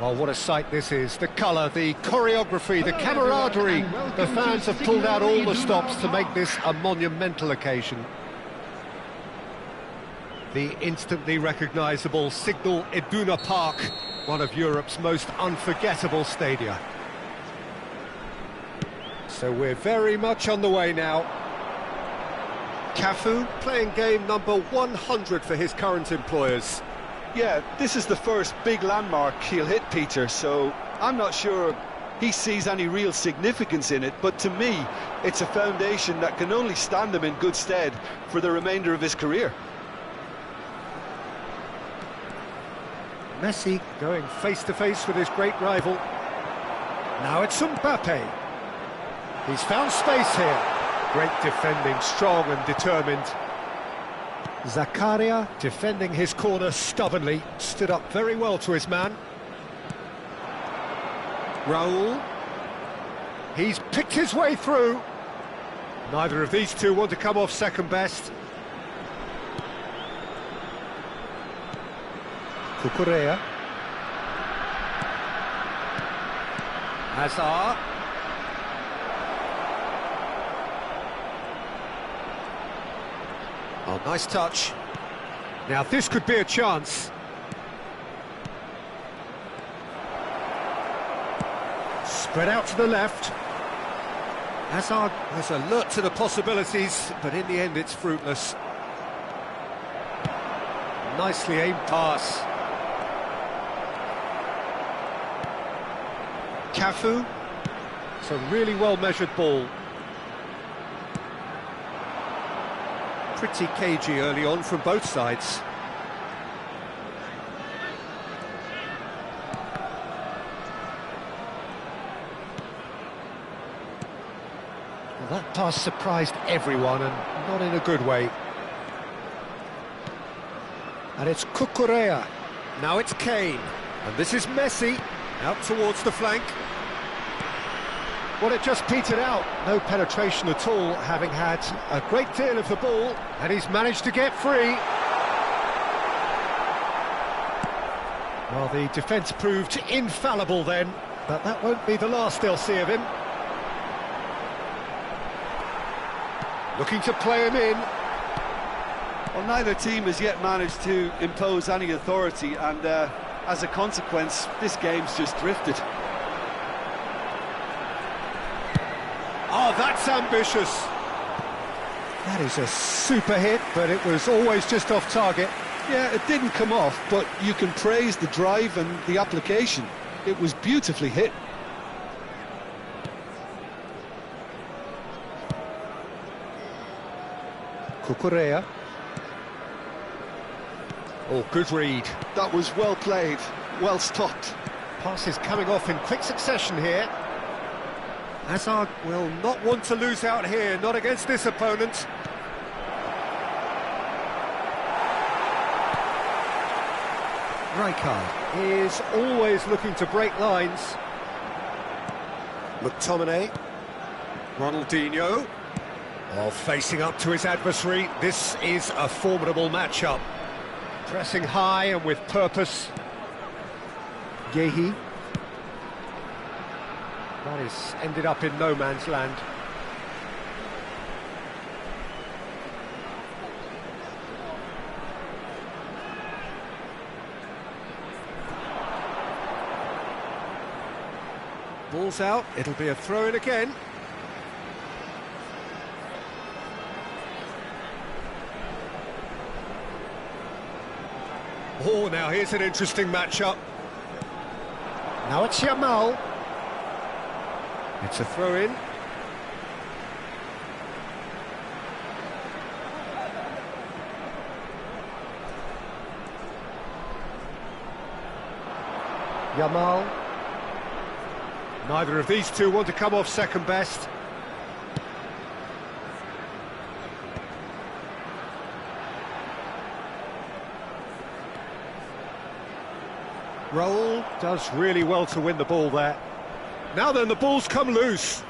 Well, what a sight this is. The colour, the choreography, the camaraderie. The fans have pulled out all the stops to make this a monumental occasion. The instantly recognisable Signal Iduna Park, one of Europe's most unforgettable stadia. So we're very much on the way now. Cafu playing game number 100 for his current employers. Yeah, this is the first big landmark he'll hit, Peter, so I'm not sure he sees any real significance in it, but to me, it's a foundation that can only stand him in good stead for the remainder of his career. Messi going face-to-face with his great rival. Now it's Mbappe. He's found space here. Great defending, strong and determined. Zakaria defending his corner stubbornly, stood up very well to his man. Raul. He's picked his way through. Neither of these two want to come off second best. Cucurella. Hazard. Oh, nice touch. Now this could be a chance. Spread out to the left. Hazard was alert to the possibilities, but in the end it's fruitless. Nicely aimed pass. Cafu. It's a really well-measured ball. Pretty cagey early on from both sides. Well, that pass surprised everyone, and not in a good way. And it's Cucurella. Now it's Kane. And this is Messi, out towards the flank. Well, it just petered out. No penetration at all, having had a great deal of the ball, and he's managed to get free. Well, the defence proved infallible then, but that won't be the last they'll see of him. Looking to play him in. Well, neither team has yet managed to impose any authority, and as a consequence, this game's just drifted. Oh, that's ambitious. That is a super hit, but it was always just off target. Yeah, it didn't come off, but you can praise the drive and the application. It was beautifully hit. Cucurella. Oh, good read. That was well played, well stopped. Passes coming off in quick succession here. Hazard will not want to lose out here, not against this opponent. Rijkaard is always looking to break lines. McTominay. Ronaldinho. Oh, facing up to his adversary. This is a formidable matchup. Pressing high and with purpose. Yehi. That is ended up in no man's land. Ball's out, it'll be a throw-in again. Oh, now here's an interesting matchup. Now it's Yamal. It's a throw-in. Yamal. Neither of these two want to come off second best. Raul does really well to win the ball there. Now then, the ball's come loose.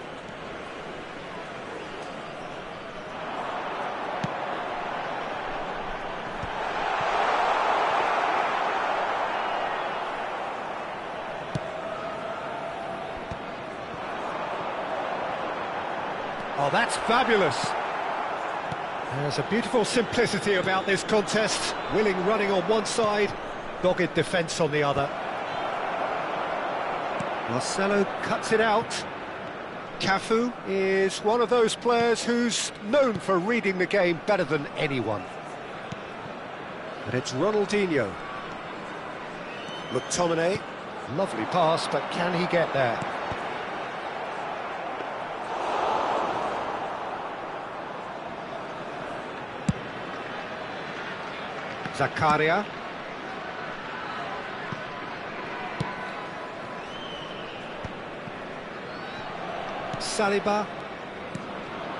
Oh, that's fabulous. There's a beautiful simplicity about this contest. Willing running on one side, dogged defence on the other. Marcelo cuts it out. Cafu is one of those players who's known for reading the game better than anyone. And it's Ronaldinho. McTominay. Lovely pass, but can he get there? Zakaria. Saliba.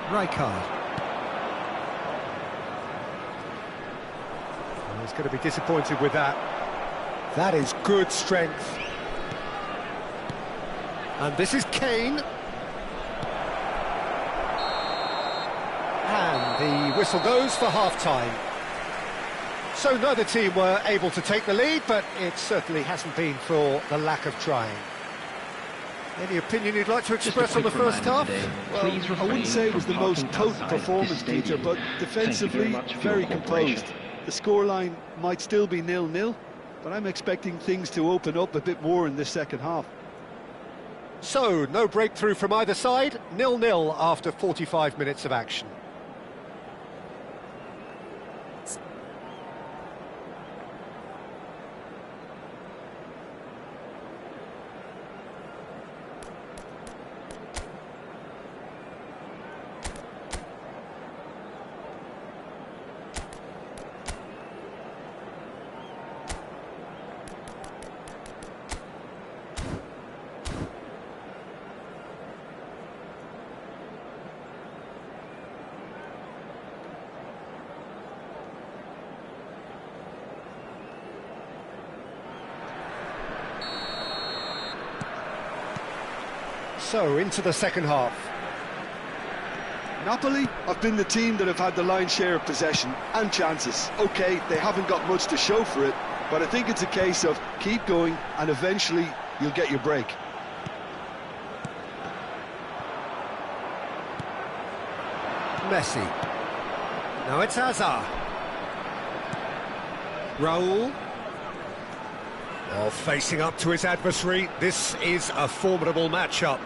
Rijkaard. Oh, he's going to be disappointed with that. That is good strength. And this is Kane. And the whistle goes for half-time. So neither team were able to take the lead, but it certainly hasn't been for the lack of trying. Any opinion you'd like to express on the first half? Well, I wouldn't say it was the most potent performance, Peter, but defensively, very composed. The scoreline might still be 0-0, but I'm expecting things to open up a bit more in this second half. So, no breakthrough from either side, 0-0 after 45 minutes of action. So, into the second half. Napoli have been the team that have had the lion's share of possession and chances. OK, they haven't got much to show for it, but I think it's a case of keep going and eventually you'll get your break. Messi. Now it's Hazard. Raul. Oh, facing up to his adversary, this is a formidable matchup.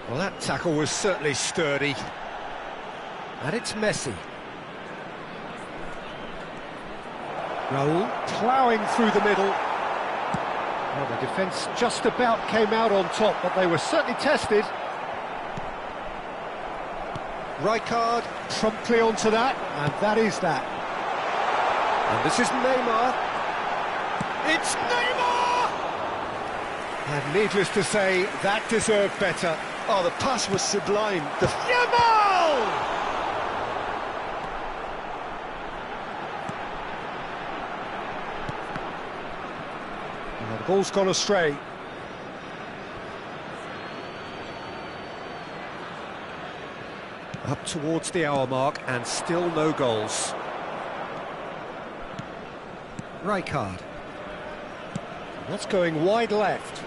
Well, that tackle was certainly sturdy. And it's Messi. Raul ploughing through the middle. Well, the defence just about came out on top, but they were certainly tested. Rijkaard promptly onto that, and that is that. And this is Neymar. It's Neymar! And needless to say, that deserved better. Oh, the pass was sublime. Yamal! Well, the ball's gone astray. Up towards the hour mark and still no goals. Rijkaard. That's going wide left.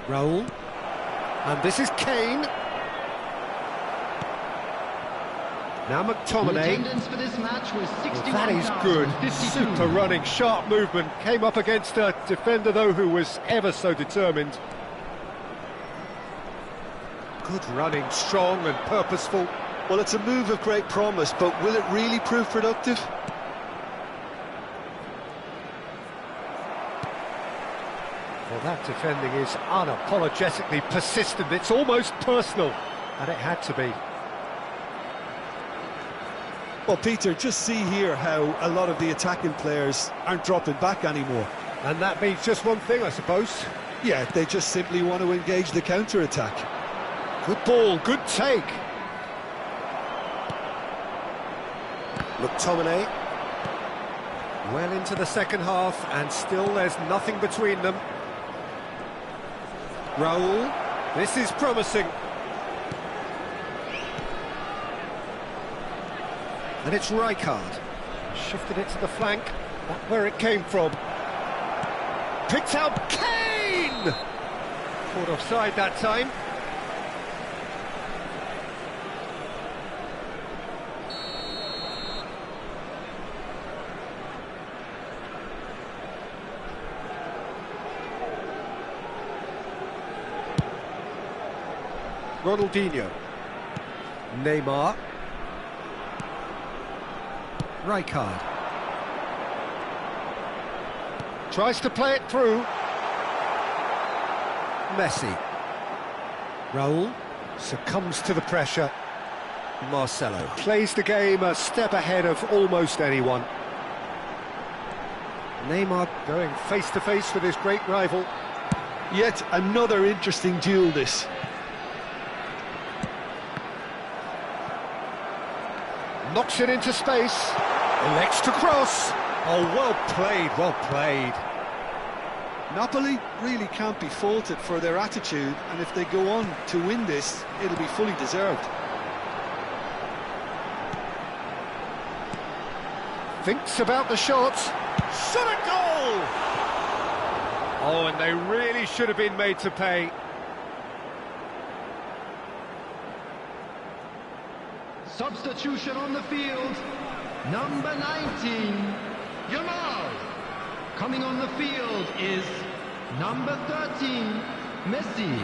Raul. And this is Kane. Now McTominay. Well, that is good. Super running, sharp movement. Came up against a defender, though, who was ever so determined. Good running, strong and purposeful. Well, it's a move of great promise, but will it really prove productive? Well, that defending is unapologetically persistent. It's almost personal, and it had to be. Well, Peter, just see here how a lot of the attacking players aren't dropping back anymore. And that means just one thing, I suppose. Yeah, they just simply want to engage the counter-attack. Good ball, good take. McTominay. Well into the second half, and still there's nothing between them. Raul. This is promising. And it's Rijkaard. Shifted it to the flank, not where it came from. picked out Kane! Caught offside that time. Ronaldinho. Neymar. Rijkaard. Tries to play it through. Messi. Raul succumbs to the pressure. Marcelo plays the game a step ahead of almost anyone. Neymar going face-to-face with his great rival. Yet another interesting duel, this. Knocks it into space. Elects to cross. Oh, well played, well played. Napoli really can't be faulted for their attitude, and if they go on to win this, it'll be fully deserved. Thinks about the shot. Shot a goal! Oh, and they really should have been made to pay. Substitution on the field. Number 19, Yamal. Coming on the field is number 13, Messi.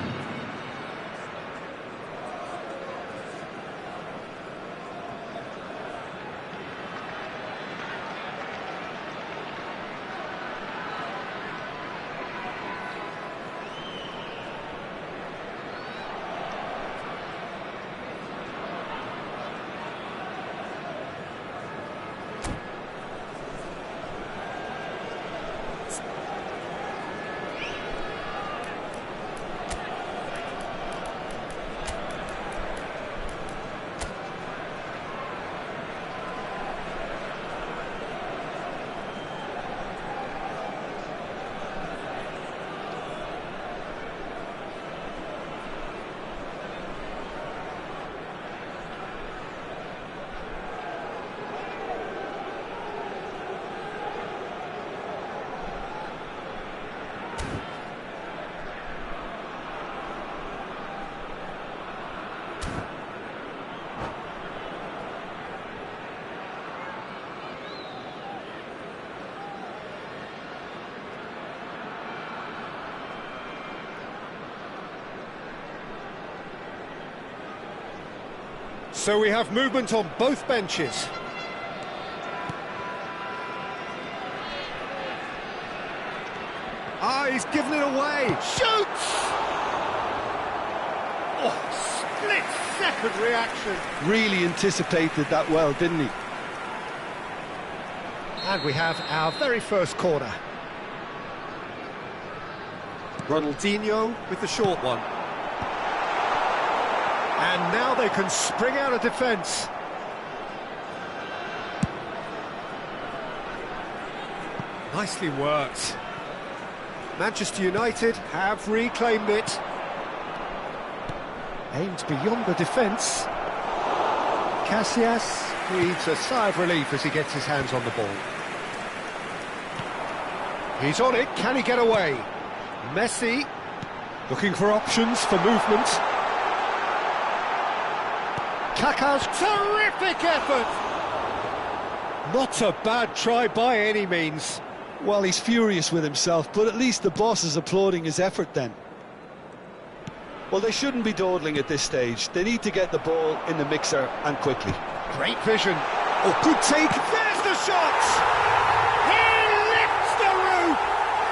So we have movement on both benches. Ah, he's given it away. Shoots! Oh, split-second reaction. Really anticipated that well, didn't he? And we have our very first corner. Ronaldinho with the short one. And now they can spring out of defence. Nicely worked. Manchester United have reclaimed it. Aimed beyond the defence. Casillas breathes a sigh of relief as he gets his hands on the ball. He's on it, can he get away? Messi looking for options for movement. Kaká's terrific effort! Not a bad try by any means. Well, he's furious with himself, but at least the boss is applauding his effort then. Well, they shouldn't be dawdling at this stage. They need to get the ball in the mixer and quickly. Great vision. Oh, good take. There's the shot! He lifts the roof!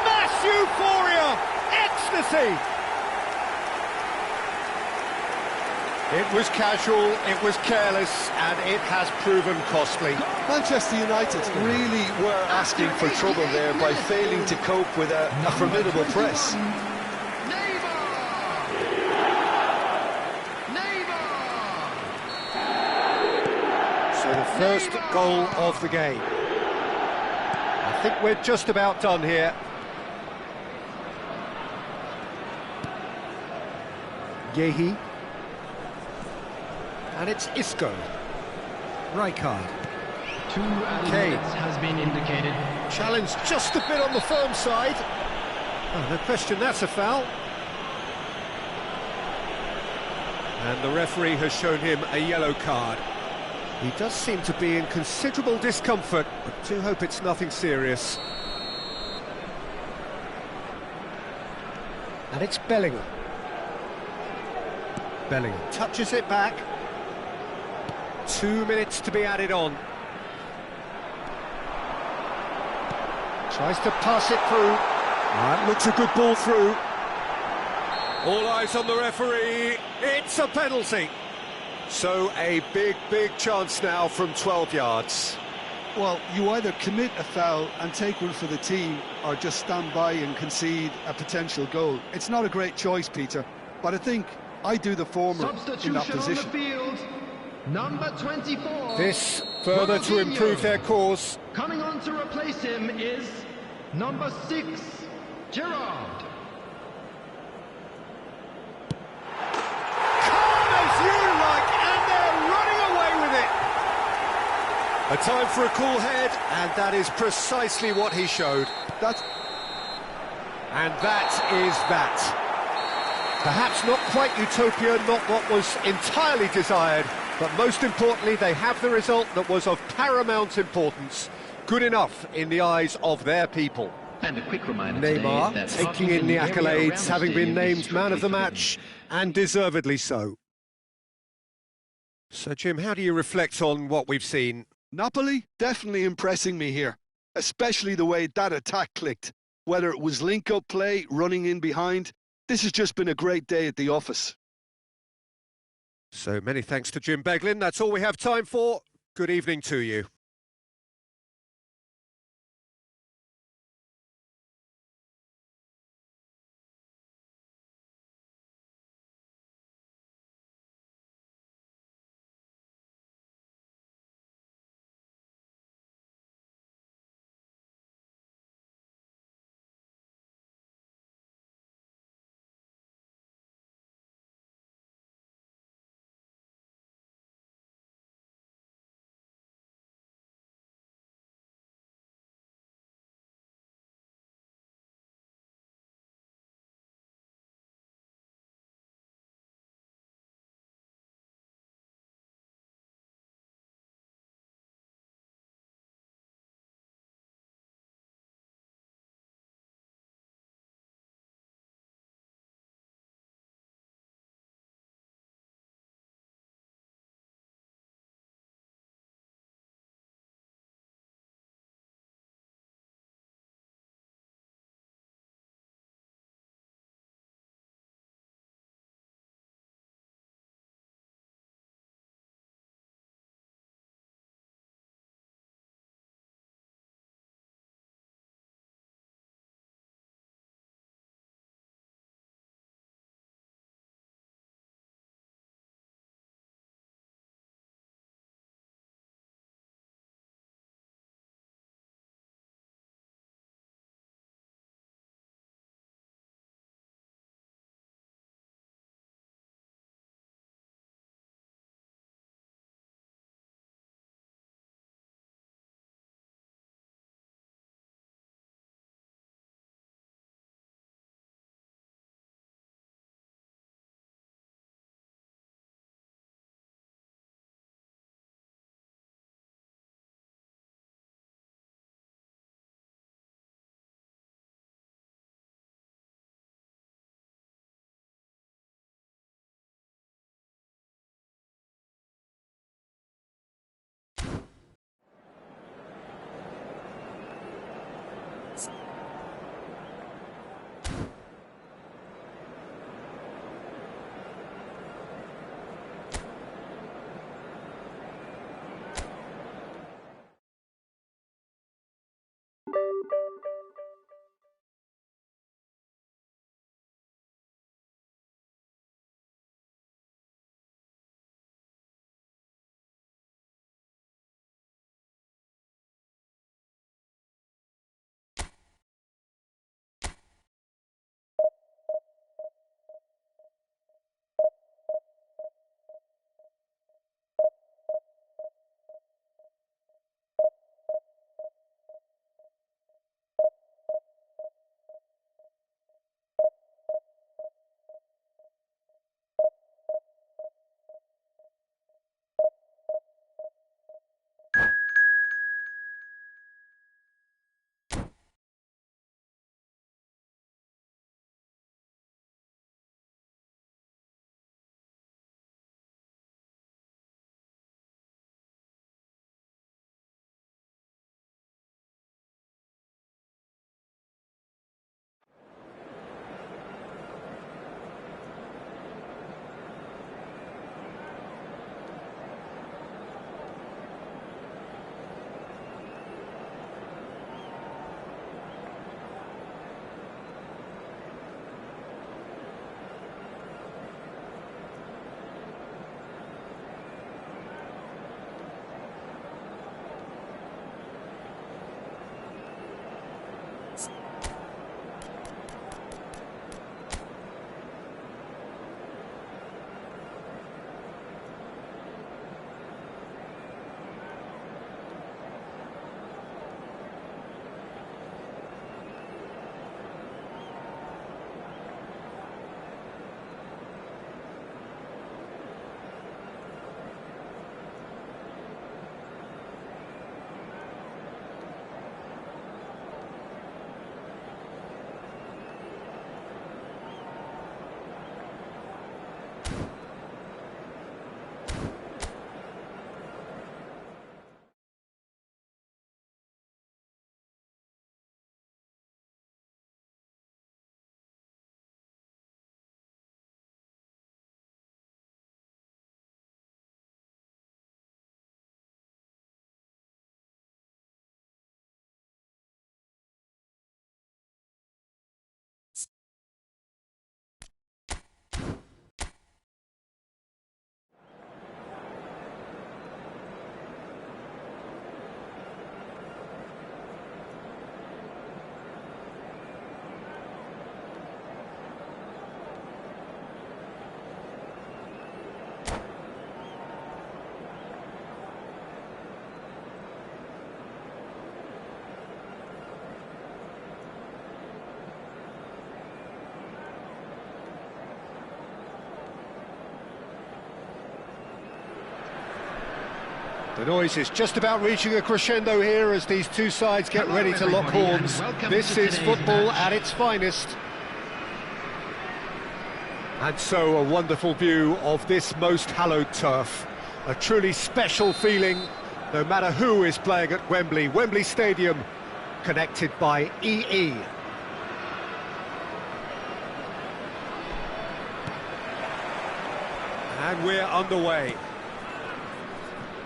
Mass euphoria! Ecstasy! It was casual, it was careless, and it has proven costly. Manchester United really were asking for trouble there by failing to cope with a formidable press. So the first goal of the game. I think we're just about done here. Yehi. And it's Isco. Rijkaard. 2 minutes has been indicated. Challenge just a bit on the firm side. Oh, no question, that's a foul. And the referee has shown him a yellow card. He does seem to be in considerable discomfort, but do hope it's nothing serious. And it's Bellingham. Bellingham touches it back. 2 minutes to be added on. Tries to pass it through. That looks a good ball through. All eyes on the referee. It's a penalty. So a big chance now from 12 yards. Well, you either commit a foul and take one for the team, or just stand by and concede a potential goal. It's not a great choice, Peter, but I think I do the former in that position. On the field, number 24. This further to improve their cause. Coming on to replace him is number 6, Gerrard. A time for a cool head, and that is precisely what he showed. And that is that. Perhaps not quite utopia, not what was entirely desired, but most importantly, they have the result that was of paramount importance. Good enough in the eyes of their people. And a quick reminder Neymar that taking in the accolades, having been named man of the match, and deservedly so. So, Jim, how do you reflect on what we've seen? Napoli definitely impressing me here, especially the way that attack clicked. Whether it was link-up play, running in behind, this has just been a great day at the office. So many thanks to Jim Beglin. That's all we have time for. Good evening to you. The noise is just about reaching a crescendo here as these two sides get ready to lock horns. This is football at its finest. And so a wonderful view of this most hallowed turf. A truly special feeling, no matter who is playing at Wembley. Wembley Stadium, connected by EE. And we're underway.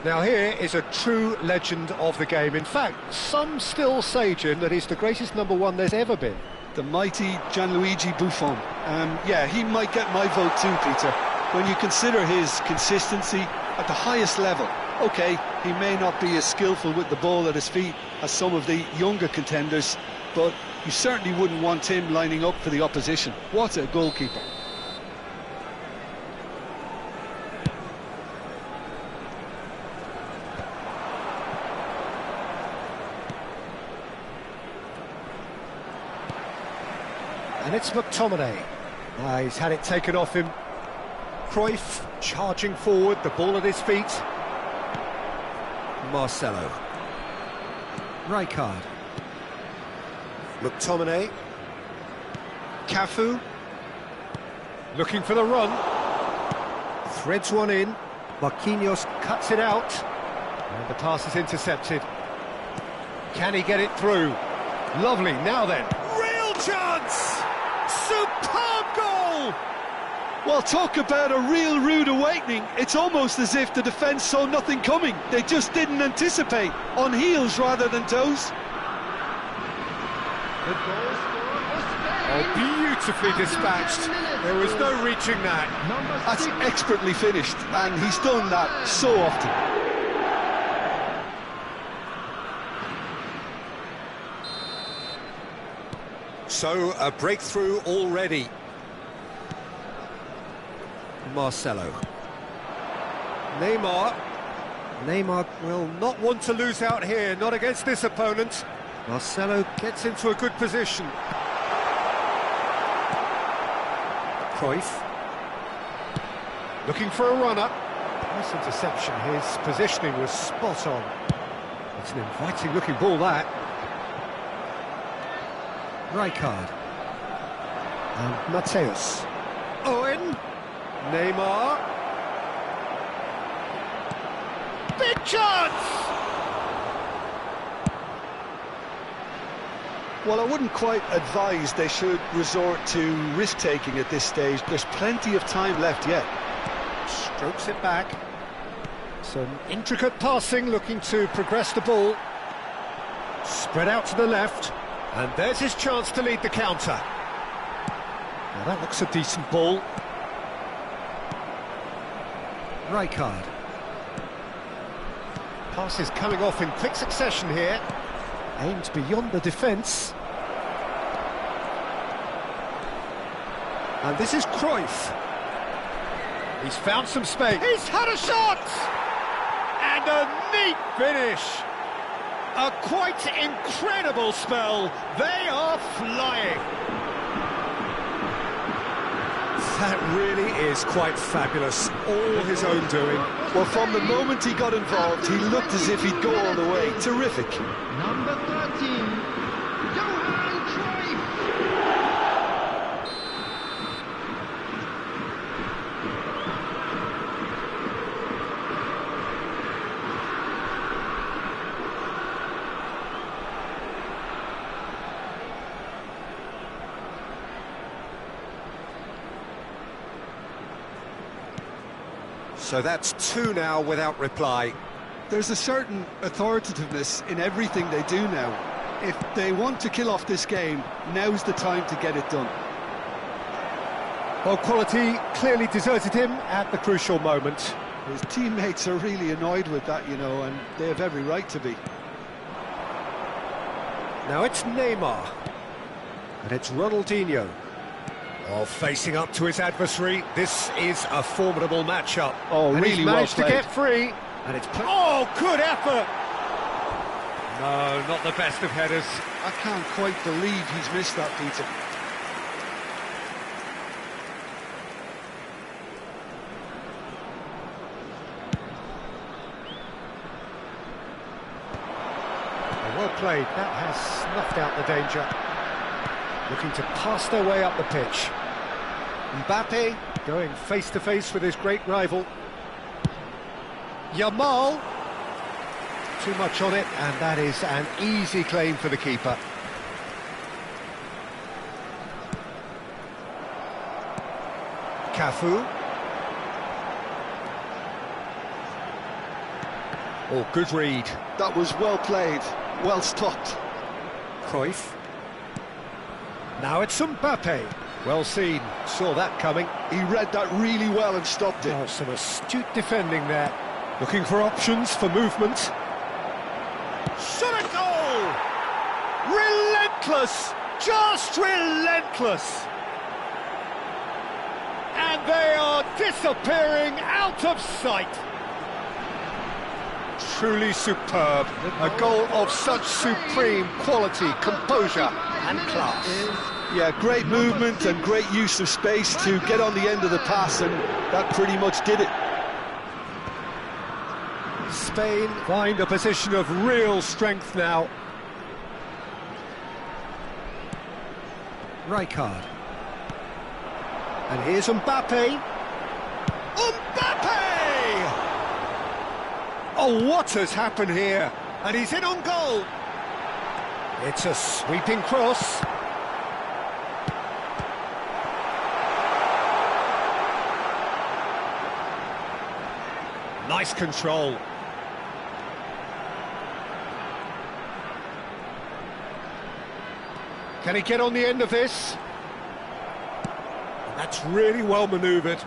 Now here is a true legend of the game. In fact, some still say, Jim, that he's the greatest number one there's ever been. The mighty Gianluigi Buffon. Yeah, he might get my vote too, Peter. When you consider his consistency at the highest level, OK, he may not be as skillful with the ball at his feet as some of the younger contenders, but you certainly wouldn't want him lining up for the opposition. What a goalkeeper. And it's McTominay. He's had it taken off him. Cruyff charging forward, the ball at his feet. Marcelo. Rijkaard. McTominay. Cafu. Looking for the run. Threads one in. Marquinhos cuts it out. And the pass is intercepted. Can he get it through? Lovely, now then. Real chance! Superb goal! Well, talk about a real rude awakening. It's almost as if the defence saw nothing coming. They just didn't anticipate. On heels rather than toes. The goal scorer for Spain. Oh, beautifully dispatched. There was no reaching that. Number That's 6. expertly finished, and he's done that so often. So, a breakthrough already. Marcelo. Neymar. Neymar will not want to lose out here, not against this opponent. Marcelo gets into a good position. Cruyff. Looking for a runner. Nice interception, his positioning was spot on. It's an inviting looking ball, that. Rijkaard. And Mateus. Owen. Neymar. Big chance! Well, I wouldn't quite advise they should resort to risk-taking at this stage. There's plenty of time left yet. Strokes it back. Some intricate passing, looking to progress the ball. Spread out to the left. And there's his chance to lead the counter. Now that looks a decent ball. Rijkaard. Pass is coming off in quick succession here. Aimed beyond the defence. And this is Cruyff. He's found some space. He's had a shot! And a neat finish. A quite incredible spell. They are flying. That really is quite fabulous. All his own doing. Well, from the moment he got involved, he looked as if he'd go all the way. Terrific. Number 13. Johan Cruyff. So that's two now without reply. There's a certain authoritativeness in everything they do now. If they want to kill off this game, now's the time to get it done. Well, quality clearly deserted him at the crucial moment. His teammates are really annoyed with that, you know, and they have every right to be. Now it's Neymar. And it's Ronaldinho. Oh, facing up to his adversary. This is a formidable matchup. Oh, and really he's well managed to played. get free. And it's... Oh, good effort! No, not the best of headers. I can't quite believe he's missed that, Peter. Well played, that has snuffed out the danger. Looking to pass their way up the pitch. Mbappe going face-to-face with his great rival. Yamal. Too much on it, and that is an easy claim for the keeper. Cafu. Oh, good read. That was well played, well stopped. Cruyff. Now it's Mbappe. Well seen, saw that coming. He read that really well and stopped it. Oh, some astute defending there. Looking for options for movement. Shot a goal! Relentless! Just relentless! And they are disappearing out of sight. Truly superb. A goal of such supreme quality, composure and class. Yeah, great movement and great use of space to get on the end of the pass, and that pretty much did it. Spain find a position of real strength now. Rijkaard. And here's Mbappe. Mbappe! Oh, what has happened here? And he's in on goal. It's a sweeping cross. Nice control. Can he get on the end of this? That's really well manoeuvred.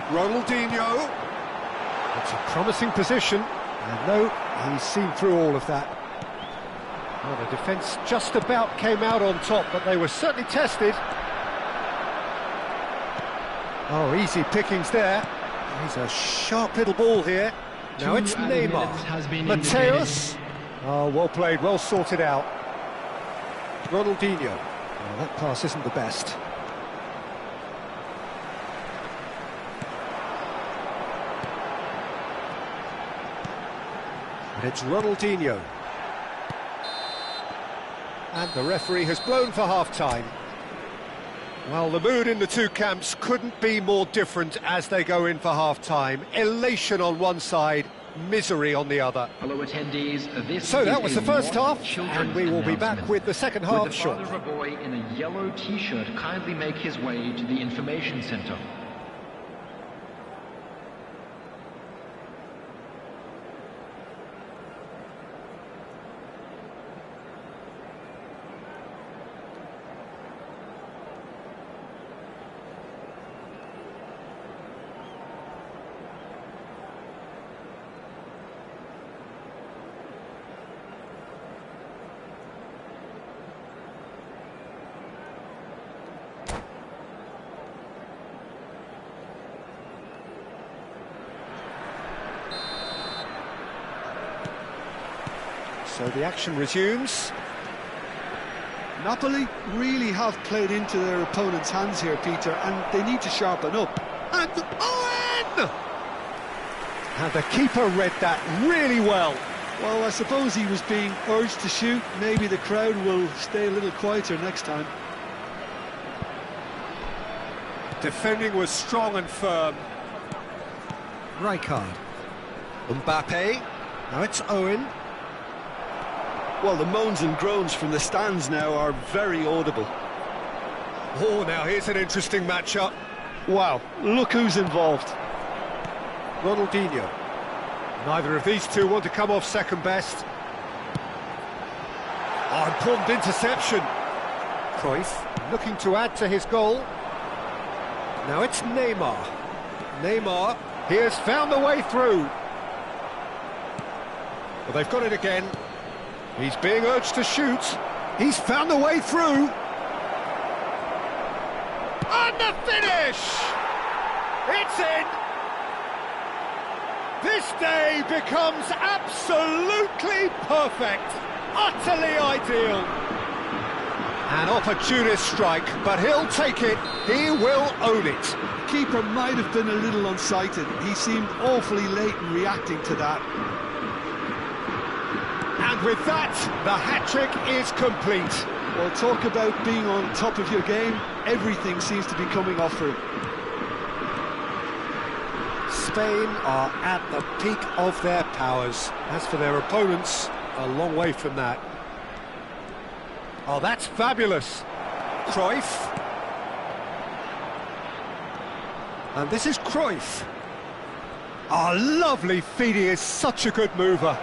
Ronaldinho. It's a promising position. And no, he's seen through all of that. Well, the defence just about came out on top, but they were certainly tested. Oh, easy pickings there. He's a sharp little ball here. Now it's Neymar. Mateus. Oh, well played, well sorted out. Ronaldinho. Well, that pass isn't the best. And it's Ronaldinho. And the referee has blown for half-time. Well, the mood in the two camps couldn't be more different as they go in for half-time. Elation on one side, misery on the other. Hello attendees, so that was the first half, and we will be back with the second half shortly. Would the father of a boy in a yellow t-shirt kindly make his way to the information centre? So the action resumes. Napoli really have played into their opponent's hands here, Peter, and they need to sharpen up. And Owen! And the keeper read that really well. Well, I suppose he was being urged to shoot. Maybe the crowd will stay a little quieter next time. Defending was strong and firm. Rijkaard. Mbappe. Now it's Owen. Well, the moans and groans from the stands now are very audible. Oh, now here's an interesting matchup. Wow, look who's involved. Ronaldinho. Neither of these two want to come off second best. Oh, important interception. Cruyff looking to add to his goal. Now it's Neymar. Neymar, he has found the way through. Well, they've got it again. He's being urged to shoot. He's found the way through. And the finish! It's in! This day becomes absolutely perfect, utterly ideal. An opportunist strike, but he'll take it. He will own it. Keeper might have been a little unsighted. He seemed awfully late in reacting to that. And with that, the hat-trick is complete. Well, talk about being on top of your game. Everything seems to be coming off for him. Spain are at the peak of their powers. As for their opponents, a long way from that. Oh, that's fabulous. Cruyff. And this is Cruyff. Oh, lovely feed. He is such a good mover.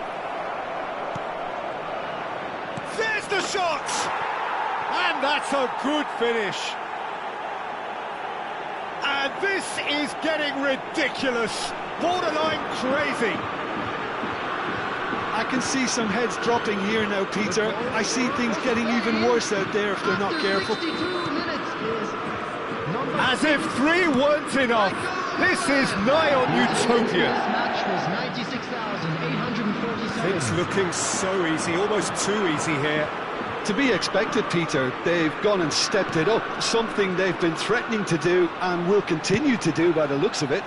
There's the shot! And that's a good finish. And this is getting ridiculous. Borderline crazy. I can see some heads dropping here now, Peter. I see things getting even worse out there if they're not careful. As if 3 weren't enough. This is nigh on utopia. It's looking so easy, almost too easy here. To be expected, Peter. They've gone and stepped it up. Something they've been threatening to do and will continue to do by the looks of it.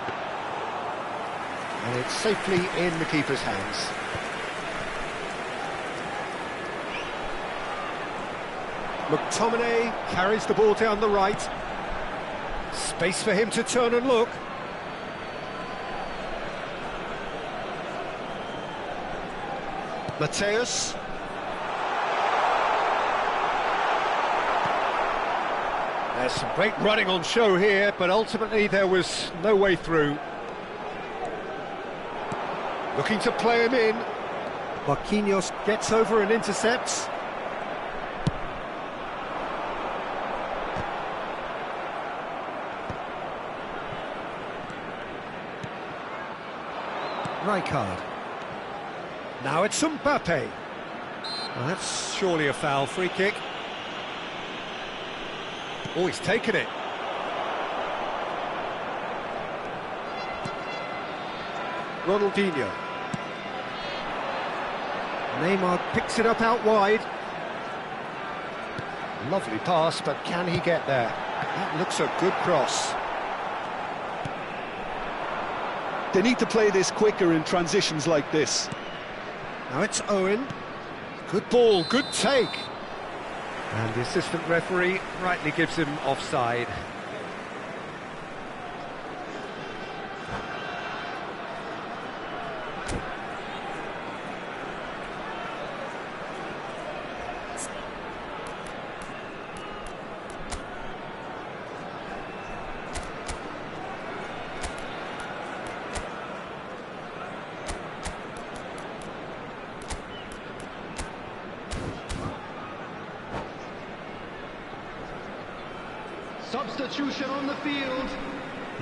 And it's safely in the keeper's hands. McTominay carries the ball down the right. Space for him to turn and look. Mateus. There's some great running on show here, but ultimately there was no way through. Looking to play him in. Marquinhos gets over and intercepts. Rijkaard. Now it's Mbappe. Well, that's surely a foul. Free kick. Oh, he's taken it. Ronaldinho. Neymar picks it up out wide. Lovely pass, but can he get there? That looks a good cross. They need to play this quicker in transitions like this. Now it's Owen. Good ball, good take. And the assistant referee rightly gives him offside. Substitution on the field.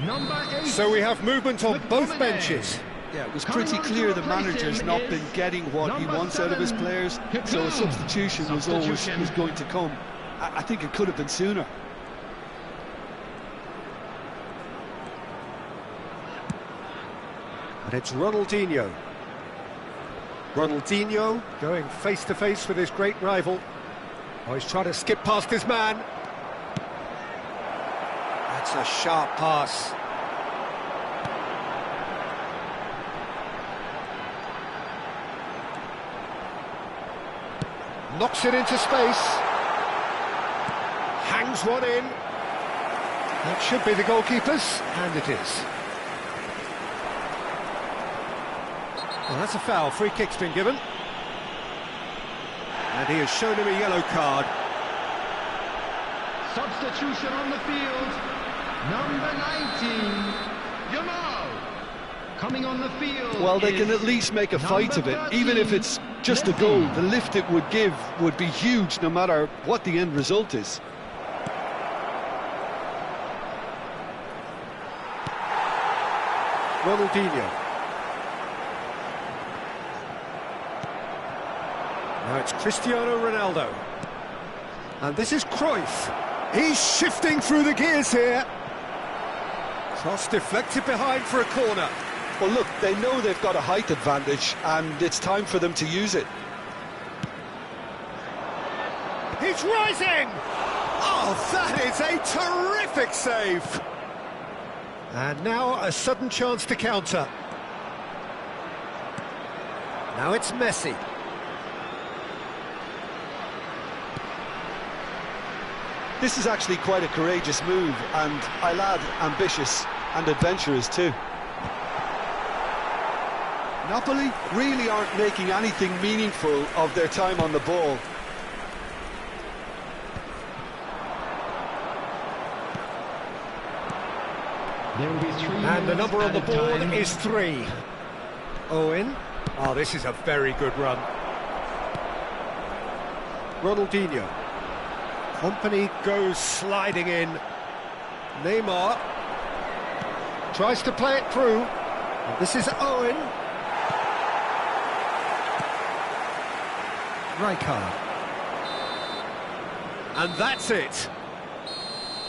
Number 8. So we have movement on both benches. Yeah, it was pretty clear the manager's not been getting what he wants out of his players, so a substitution was going to come. I think it could have been sooner. And it's Ronaldinho. Ronaldinho going face-to-face with his great rival. Oh, he's trying to skip past his man. That's a sharp pass. Knocks it into space. Hangs one in. That should be the goalkeeper's, and it is. Well, that's a foul. Free kick's been given. And he has shown him a yellow card. Substitution on the field. Number 19, Yamal. Coming on the field. Well, they can at least make a fight of it, even if it's just a goal. The lift it would give would be huge, no matter what the end result is. Ronaldinho. Now it's Cristiano Ronaldo. And this is Cruyff. He's shifting through the gears here. Cross deflected behind for a corner. Well, look, they know they've got a height advantage, and it's time for them to use it. He's rising! Oh, that is a terrific save! And now a sudden chance to counter. Now it's Messi. This is actually quite a courageous move, and I'll add ambitious and adventurous too. Napoli really aren't making anything meaningful of their time on the ball. There will be 3 And the minutes number on the added board time. is 3. Owen. Oh, this is a very good run. Ronaldinho. Company goes sliding in. Neymar tries to play it through. And this is Owen. Rijkaard. And that's it.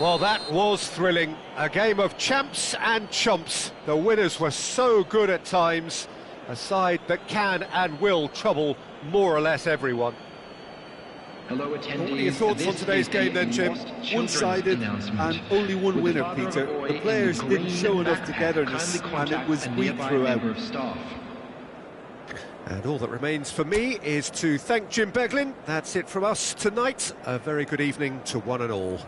Well, that was thrilling. A game of champs and chumps. The winners were so good at times. A side that can and will trouble more or less everyone. Hello, attendees. What are your thoughts on This today's is game a then, Jim? lost children's One-sided announcement. and only one With the winner, father of Peter. a boy The in players green didn't show enough backpack, togetherness, kindly and it contact was a weak nearby throughout. member of staff. And all that remains for me is to thank Jim Beglin. That's it from us tonight. A very good evening to one and all.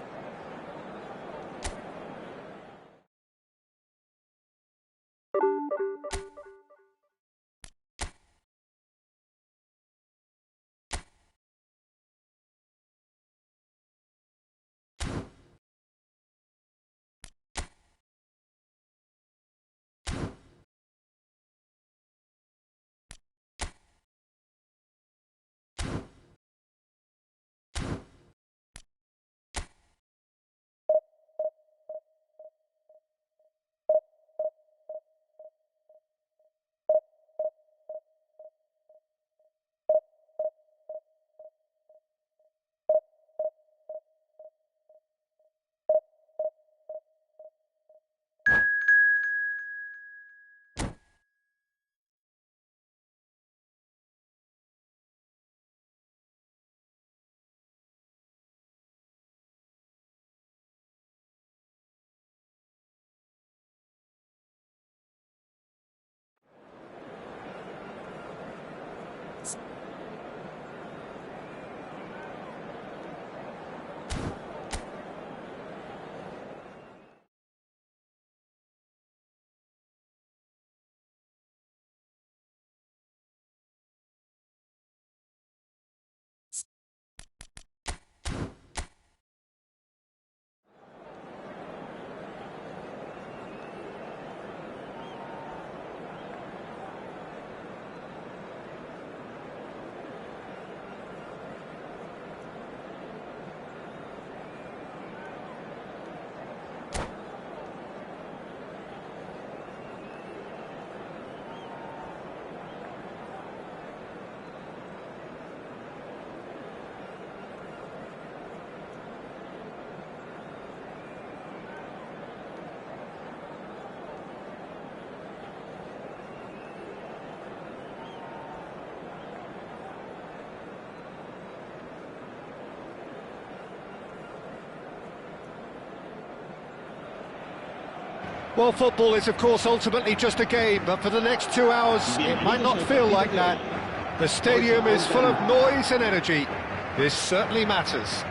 Well, football is, of course, ultimately just a game, but for the next 2 hours, it might not feel like that. The stadium is full of noise and energy. This certainly matters.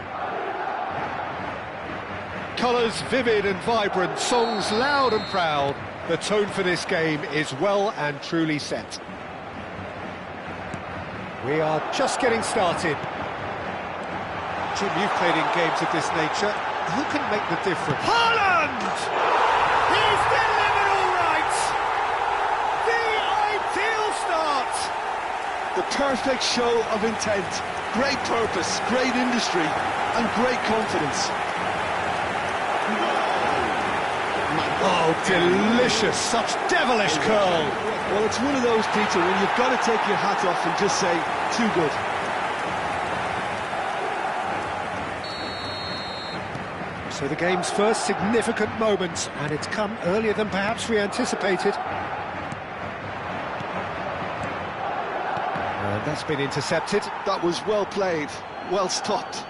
Colours vivid and vibrant, songs loud and proud. The tone for this game is well and truly set. We are just getting started. Jim, you've played in games of this nature. Who can make the difference? Haaland! He's delivered all right! The ideal start! The perfect show of intent, great purpose, great industry, and great confidence. Oh, delicious, such devilish curl. Well, it's one of those, Peter, when you've got to take your hat off and just say, too good. So the game's first significant moment, and it's come earlier than perhaps we anticipated. And that's been intercepted. That was well played, well stopped.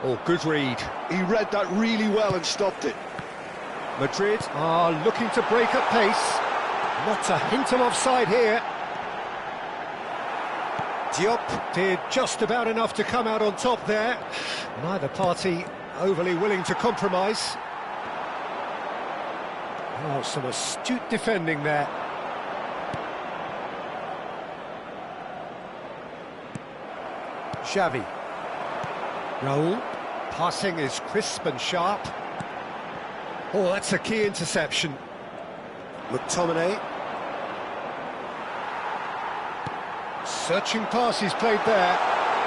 Oh, good read. He read that really well and stopped it. Madrid are looking to break at pace. Not a hint of offside here. Diop did just about enough to come out on top there. Neither party overly willing to compromise. Oh, some astute defending there. Xavi. Raul. Passing is crisp and sharp. Oh, that's a key interception. McTominay. Searching pass he's played there.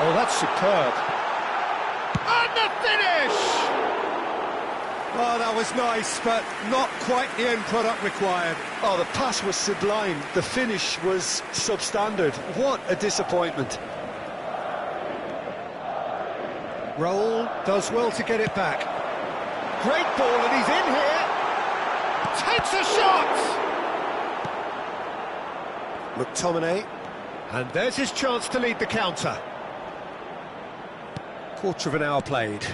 Oh, that's superb. And the finish! Oh, that was nice, but not quite the end product required. Oh, the pass was sublime. The finish was substandard. What a disappointment. Raul does well to get it back. Great ball, and he's in here. Takes a shot! McTominay. And there's his chance to lead the counter. Quarter of an hour played.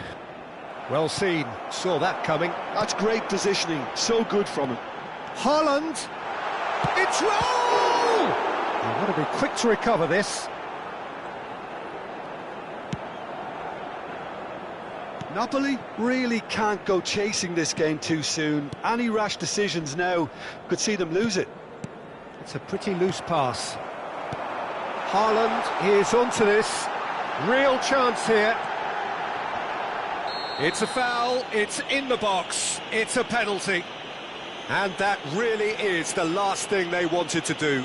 Well seen, saw that coming. That's great positioning, so good from him. Haaland! It's Raul! You've got to be quick to recover this. Napoli really can't go chasing this game too soon. Any rash decisions now could see them lose it. It's a pretty loose pass. Haaland is onto this. Real chance here. It's a foul, it's in the box, it's a penalty. And that really is the last thing they wanted to do.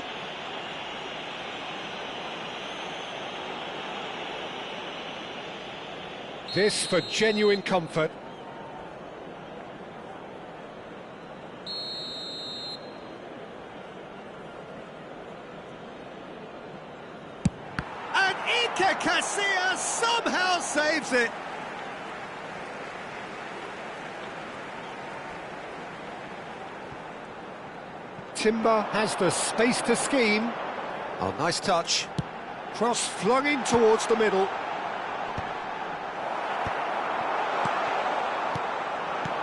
This for genuine comfort. And Iker Casillas somehow saves it. Timber has the space to scheme. Oh, nice touch. Cross flung in towards the middle.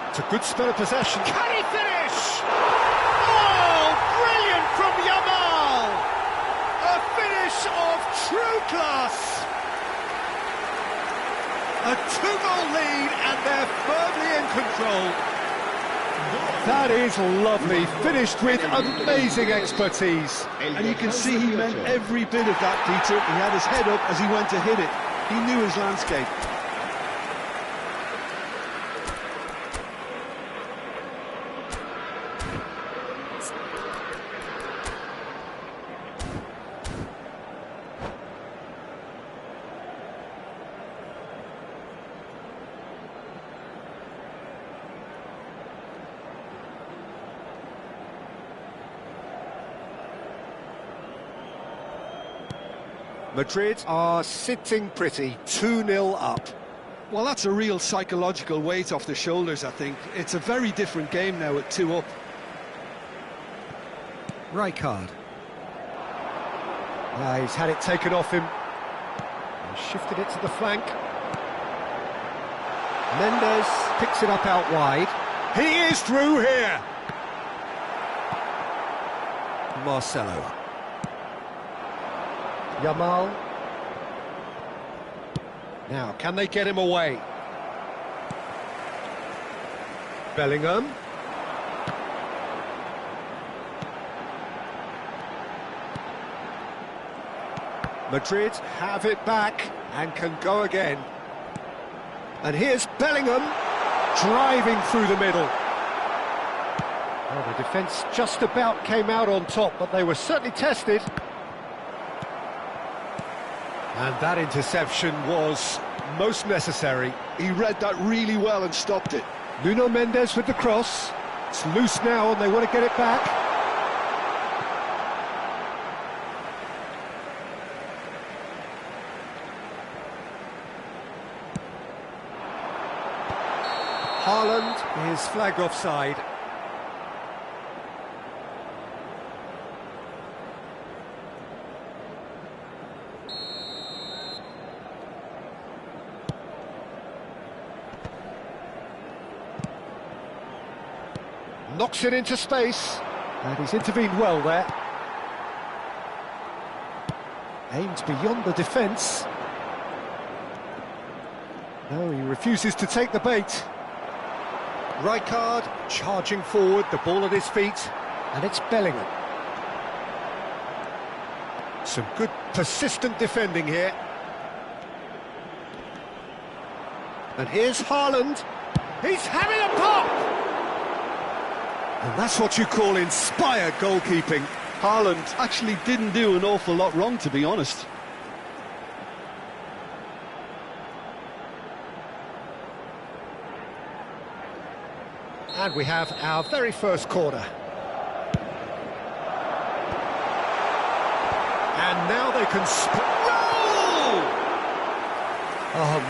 It's a good spell of possession. Can he finish? Oh, brilliant from Yamal! A finish of true class. A two-goal lead and they're firmly in control. That is lovely, finished with amazing expertise. And you can see he meant every bit of that, Peter. He had his head up as he went to hit it. He knew his landscape. Madrid are sitting pretty, 2-0 up. Well, that's a real psychological weight off the shoulders, I think. It's a very different game now at 2 up. Rijkaard. He's had it taken off him. He's shifted it to the flank. Mendes picks it up out wide. He is through here! Marcelo. Yamal. Now, can they get him away? Bellingham. Madrid have it back and can go again. And here's Bellingham driving through the middle. Well, the defence just about came out on top, but they were certainly tested. And that interception was most necessary. He read that really well and stopped it. Nuno Mendes with the cross. It's loose now and they want to get it back. Haaland is flagged offside. Knocks it into space. And he's intervened well there. Aimed beyond the defence. No, he refuses to take the bait. Rijkaard charging forward, the ball at his feet, and it's Bellingham. Some good persistent defending here. And here's Haaland. He's having a pop! And that's what you call inspired goalkeeping. Haaland actually didn't do an awful lot wrong, to be honest. And we have our very first corner. And now they can roll! Oh,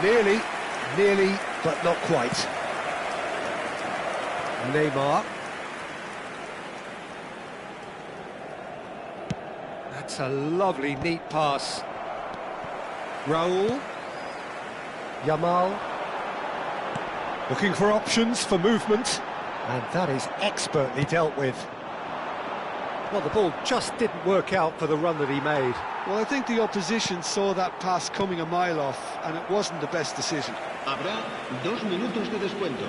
nearly, but not quite. Neymar. That's a lovely, neat pass. Raul. Yamal. Looking for options for movement. And that is expertly dealt with. Well, the ball just didn't work out for the run that he made. Well, I think the opposition saw that pass coming a mile off, and it wasn't the best decision. Habrá 2 minutos de descuento.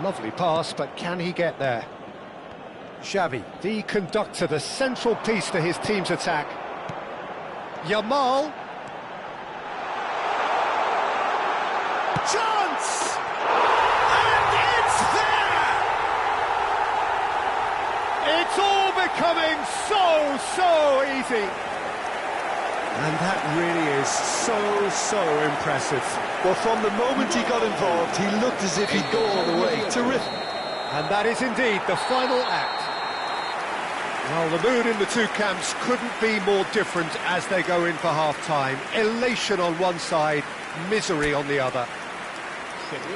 Lovely pass, but can he get there? Xavi, the conductor, the central piece to his team's attack. Yamal. Chance! And it's there! It's all becoming so easy. And that really is so impressive. Well, from the moment he got involved, he looked as if he'd go all the way. Terrific. And that is indeed the final act. Well, the mood in the two camps couldn't be more different as they go in for half-time. Elation on one side, misery on the other.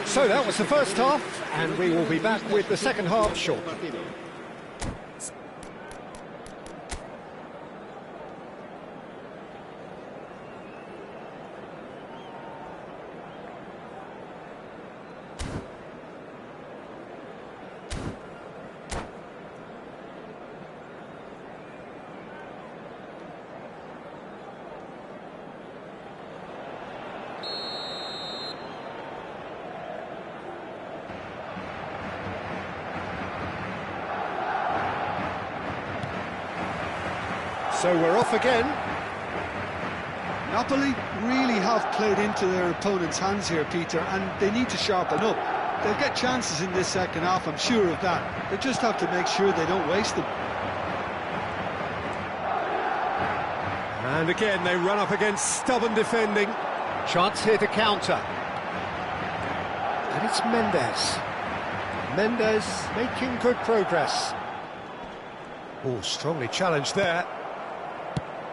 So that was the first half, and we will be back with the second half shortly. So we're off again. Napoli really have played into their opponent's hands here, Peter, and they need to sharpen up. They'll get chances in this second half, I'm sure of that. They just have to make sure they don't waste them. And again, they run up against stubborn defending. Chance here to counter. And it's Mendes. Mendes making good progress. Oh, strongly challenged there.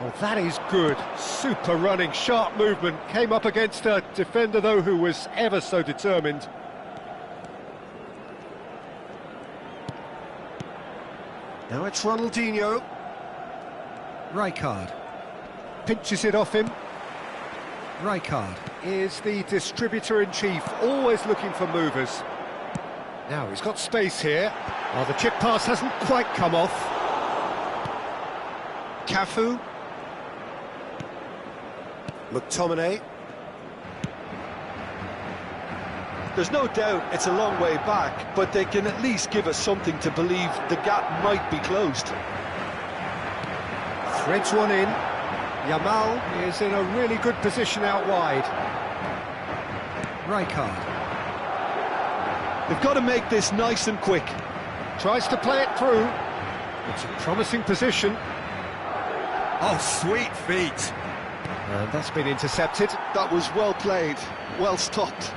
Well, that is good. Super running, sharp movement. Came up against a defender, though, who was ever so determined. Now it's Ronaldinho. Rijkaard. Pinches it off him. Rijkaard is the distributor-in-chief, always looking for movers. Now he's got space here. Oh, the chip pass hasn't quite come off. Cafu. McTominay. There's no doubt it's a long way back, but they can at least give us something to believe the gap might be closed. Threads one in. Yamal is in a really good position out wide. Rijkaard. They've got to make this nice and quick. Tries to play it through. It's a promising position. Oh, sweet feet. And that's been intercepted. That was well played, well stopped.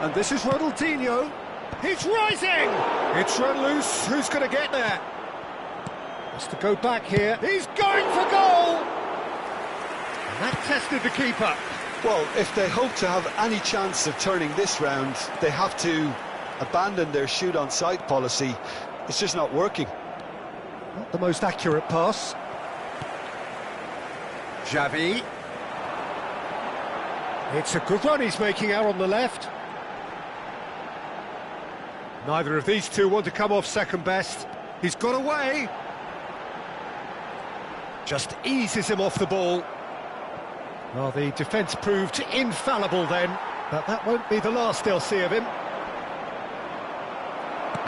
And this is Ronaldinho. He's rising! It's run loose. Who's going to get there? Has to go back here. He's going for goal! And that tested the keeper. Well, if they hope to have any chance of turning this round, they have to abandon their shoot-on-sight policy. It's just not working. Not the most accurate pass. Xavi. It's a good run he's making out on the left. Neither of these two want to come off second best. He's got away. Just eases him off the ball. Well, the defence proved infallible then, but that won't be the last they'll see of him.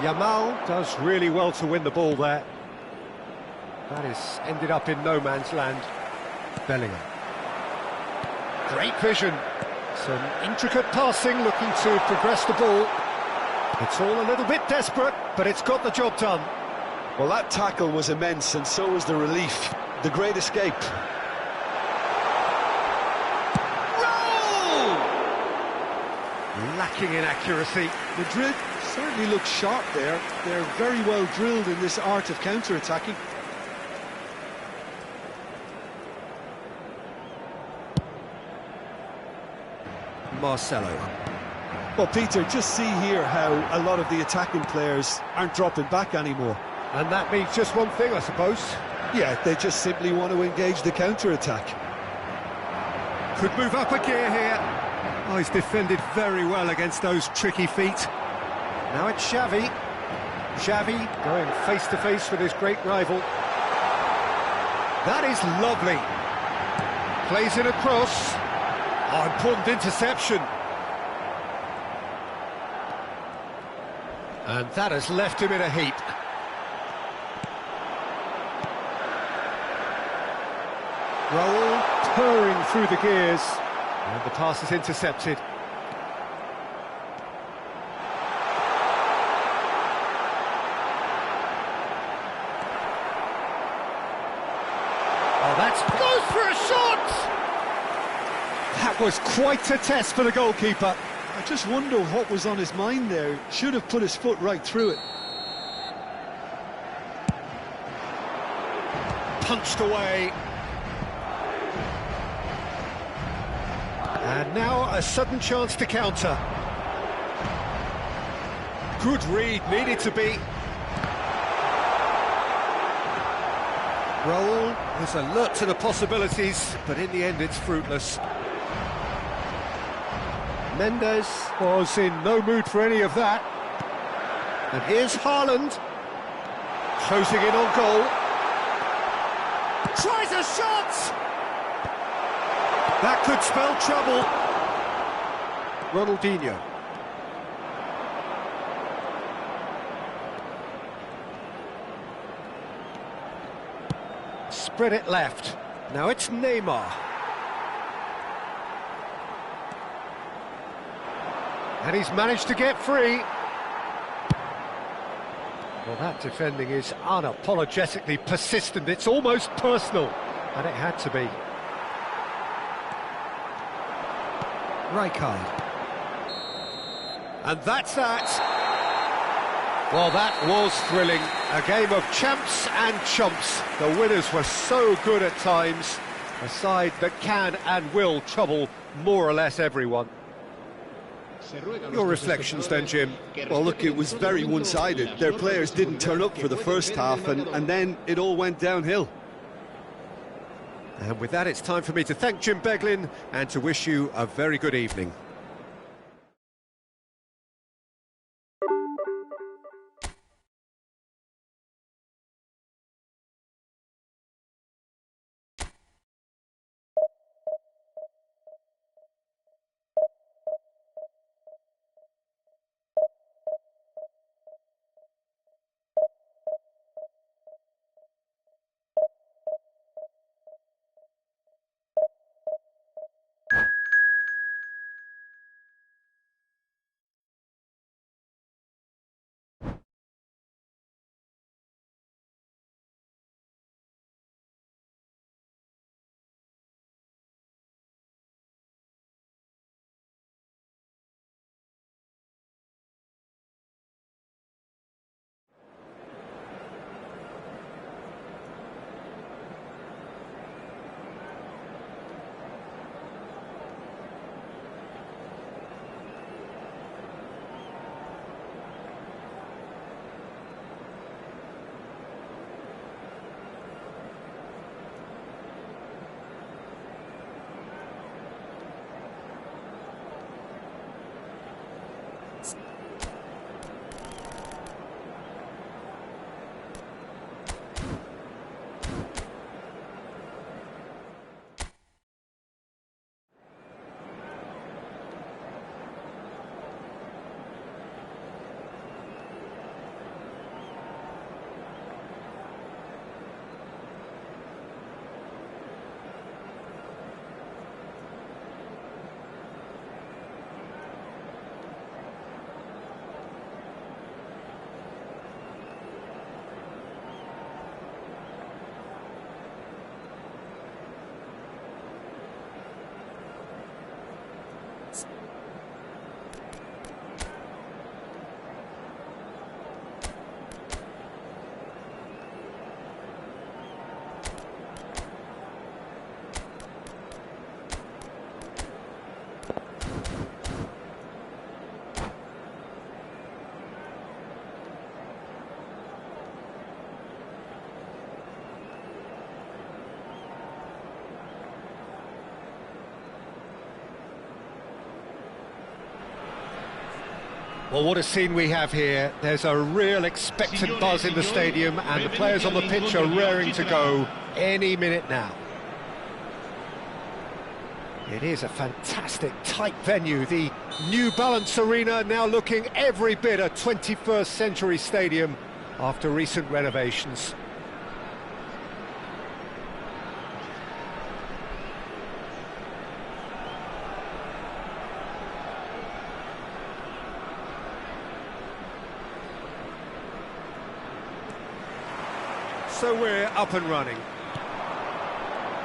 Yamal does really well to win the ball there. That is ended up in no man's land. Bellingham. Great vision. Some intricate passing, looking to progress the ball. It's all a little bit desperate, but it's got the job done. Well, that tackle was immense, and so was the relief. The great escape. Roll! Lacking in accuracy. Madrid certainly look sharp there. They're very well drilled in this art of counter-attacking. Marcelo. Well, Peter, just see here how a lot of the attacking players aren't dropping back anymore. And that means just one thing, I suppose. Yeah, they just simply want to engage the counter-attack. Could move up a gear here. Oh, he's defended very well against those tricky feet. Now it's Xavi. Xavi going face-to-face with his great rival. That is lovely. Plays it across. Oh, important interception. And that has left him in a heap. Raul purring through the gears. And the pass is intercepted. Oh, that's goes for a shot! That was quite a test for the goalkeeper. I just wonder what was on his mind there. Should have put his foot right through it. Punched away. And now a sudden chance to counter. Good read, needed to be. Raul is alert to the possibilities, but in the end it's fruitless. Mendes was in no mood for any of that. And here's Haaland, closing in on goal. Tries a shot! That could spell trouble. Ronaldinho. Spread it left. Now it's Neymar. And he's managed to get free. Well, that defending is unapologetically persistent. It's almost personal. And it had to be. Rijkaard. And that's that. Well, that was thrilling. A game of champs and chumps. The winners were so good at times. A side that can and will trouble more or less everyone. Your reflections then, Jim? Well, look, it was very one-sided. Their players didn't turn up for the first half, and then it all went downhill. And with that, it's time for me to thank Jim Beglin and to wish you a very good evening. Well, what a scene we have here. There's a real expectant buzz in the stadium, and the players on the pitch are raring to go any minute now. It is a fantastic, tight venue. The New Balance Arena now looking every bit a 21st century stadium after recent renovations. So we're up and running.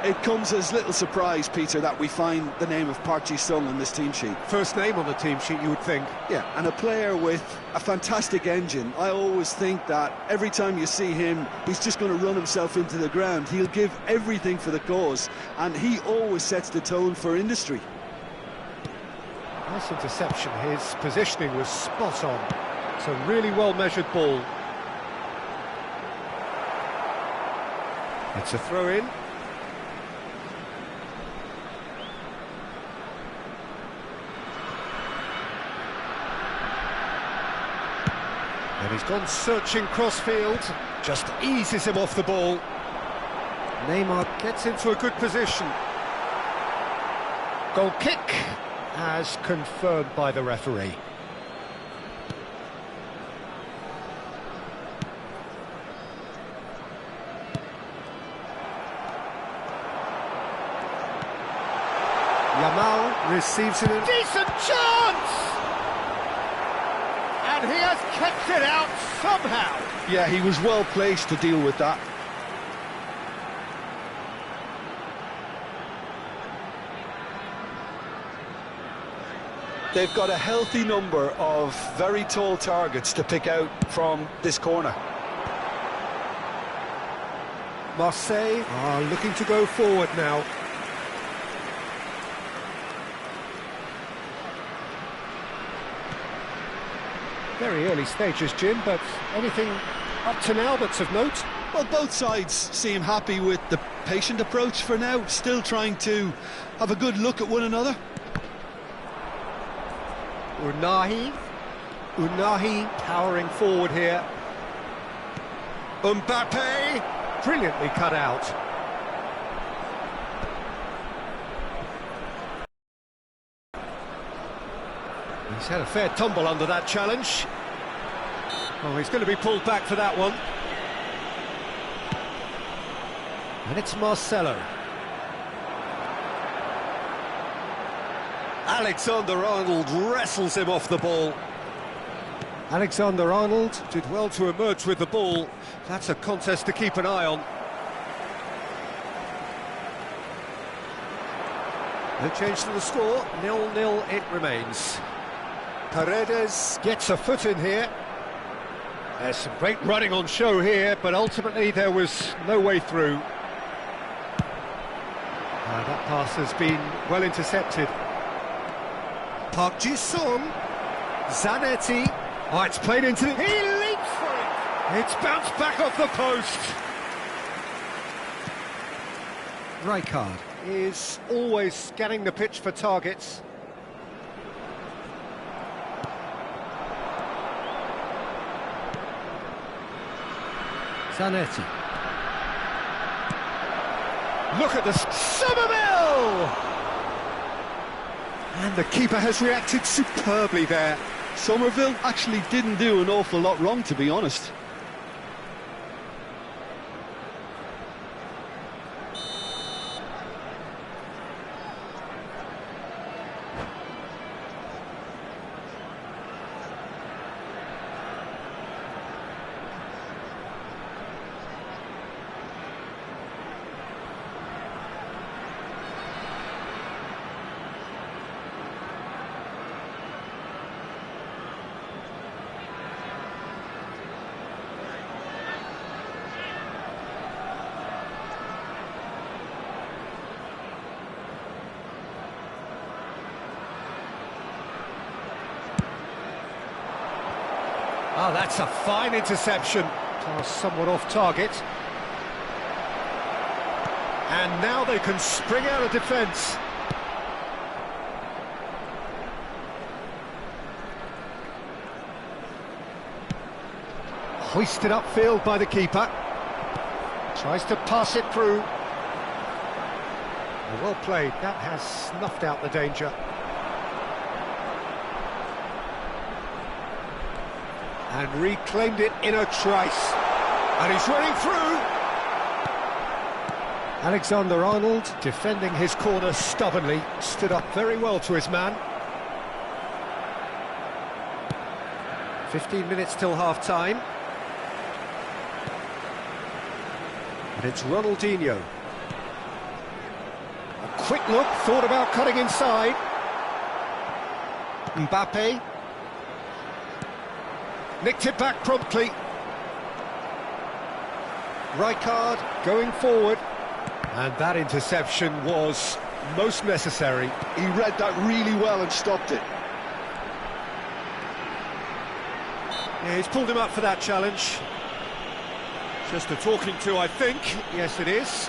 It comes as little surprise, Peter, that we find the name of Park Ji-sung on this team sheet. First name on the team sheet, you would think. Yeah, and a player with a fantastic engine. I always think that every time you see him, he's just going to run himself into the ground. He'll give everything for the cause, and he always sets the tone for industry. Nice interception. His positioning was spot on. It's a really well-measured ball. It's a throw-in. And he's gone searching crossfield, just eases him off the ball. Neymar gets into a good position. Goal kick, as confirmed by the referee. Yamal receives it. Decent chance! And he has kept it out somehow. Yeah, he was well placed to deal with that. They've got a healthy number of very tall targets to pick out from this corner. Marseille are looking to go forward now. Very early stages, Jim, but anything up to now that's of note? Well, both sides seem happy with the patient approach for now, still trying to have a good look at one another. Unahi powering forward here. Mbappe, brilliantly cut out. He's had a fair tumble under that challenge. Oh, he's going to be pulled back for that one. And it's Marcelo. Alexander-Arnold wrestles him off the ball. Alexander-Arnold did well to emerge with the ball. That's a contest to keep an eye on. No change to the score, 0-0 it remains. Paredes gets a foot in here. There's some great running on show here, but ultimately there was no way through. That pass has been well intercepted. Park Ji-sung, Zanetti. Oh, it's played into the... He leaps for it! It's bounced back off the post. Rijkaard is always scanning the pitch for targets. Zanetti. Look at this, Somerville! And the keeper has reacted superbly there. Somerville actually didn't do an awful lot wrong, to be honest. Oh, that's a fine interception. Somewhat off target. And now they can spring out of defence. Hoisted upfield by the keeper. Tries to pass it through. Well played, that has snuffed out the danger. And reclaimed it in a trice. And he's running through. Alexander-Arnold, defending his corner stubbornly, stood up very well to his man. 15 minutes till half-time. And it's Ronaldinho. A quick look, thought about cutting inside. Mbappe. Nicked it back promptly. Rijkaard going forward. And that interception was most necessary. He read that really well and stopped it. Yeah, he's pulled him up for that challenge. Just a talking to, I think. Yes, it is.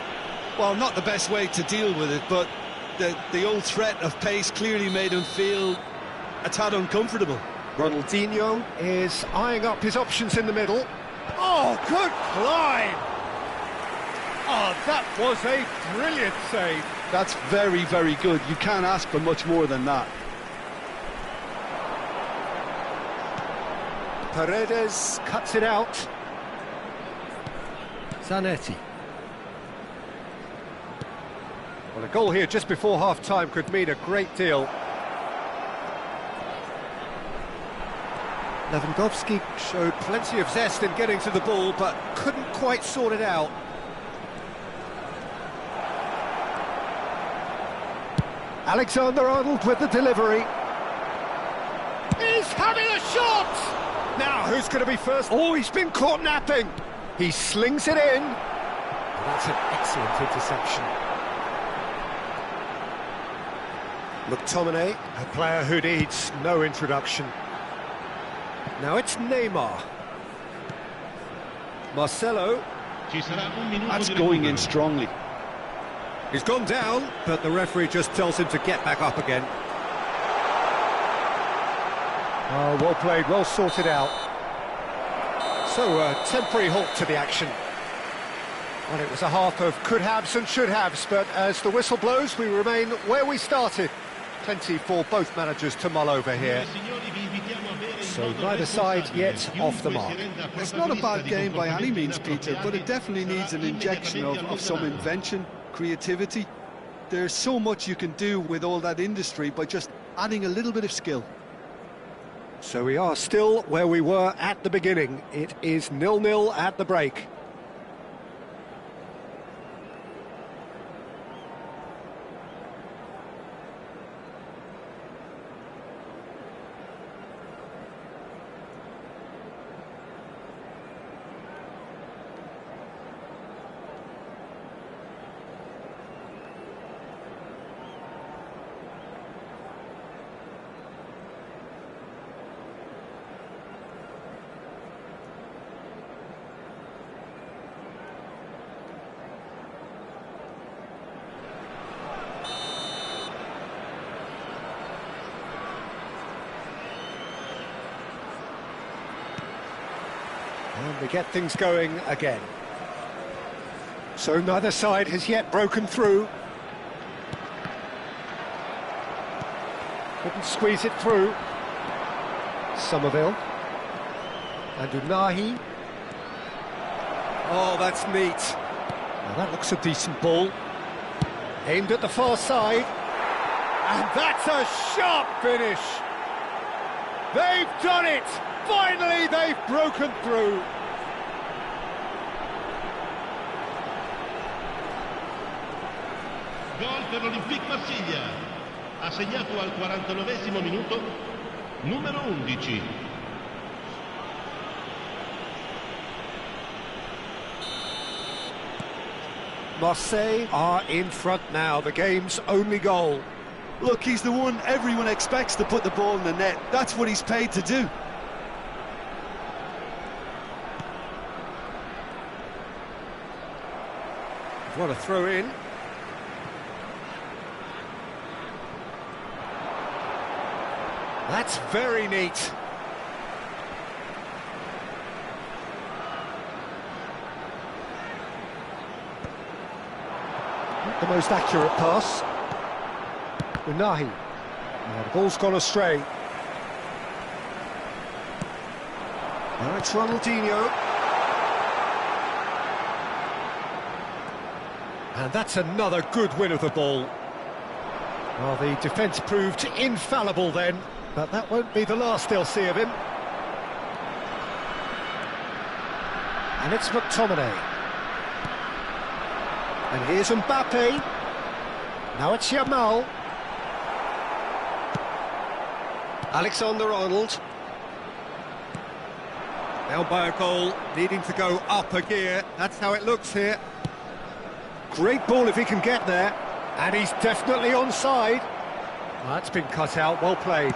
Well, not the best way to deal with it, but the old threat of pace clearly made him feel a tad uncomfortable. Ronaldinho is eyeing up his options in the middle. Oh, good climb! Oh, that was a brilliant save. That's very, very good. You can't ask for much more than that. Paredes cuts it out. Zanetti. Well, a goal here just before half-time could mean a great deal. Lewandowski showed plenty of zest in getting to the ball, but couldn't quite sort it out. Alexander-Arnold with the delivery. He's having a shot! Now, who's going to be first? Oh, he's been caught napping. He slings it in. Oh, that's an excellent interception. McTominay, a player who needs no introduction. Now it's Neymar. Marcelo. That's going in strongly. He's gone down, but the referee just tells him to get back up again. Oh, well played, well sorted out. So, a temporary halt to the action. Well, it was a half of could-haves and should-haves, but as the whistle blows, we remain where we started. Plenty for both managers to mull over here. So neither side yet off the mark. It's not a bad game by any means, Peter, but it definitely needs an injection of some invention, creativity. There's so much you can do with all that industry by just adding a little bit of skill. So we are still where we were at the beginning. It is 0-0 at the break. And we get things going again. So neither side has yet broken through. Couldn't squeeze it through. Somerville. And Unahi. Oh, that's neat. Now that looks a decent ball. Aimed at the far side. And that's a sharp finish. They've done it! Finally, they've broken through. Gol per l'Olympique Marsiglia. Ha segnato al 49esimo minuto numero 11. Marseille are in front now, the game's only goal. Look, he's the one everyone expects to put the ball in the net. That's what he's paid to do. What a throw in. That's very neat. the most accurate pass. Unahi. Now the ball's gone astray. Now it's Ronaldinho. And that's another good win of the ball. Well, the defence proved infallible then, but that won't be the last they'll see of him. And it's McTominay. And here's Mbappe. Now it's Yamal. Alexander-Arnold. Down by a goal, needing to go up a gear. That's how it looks here. Great ball if he can get there. And he's definitely onside. Well, that's been cut out, well played.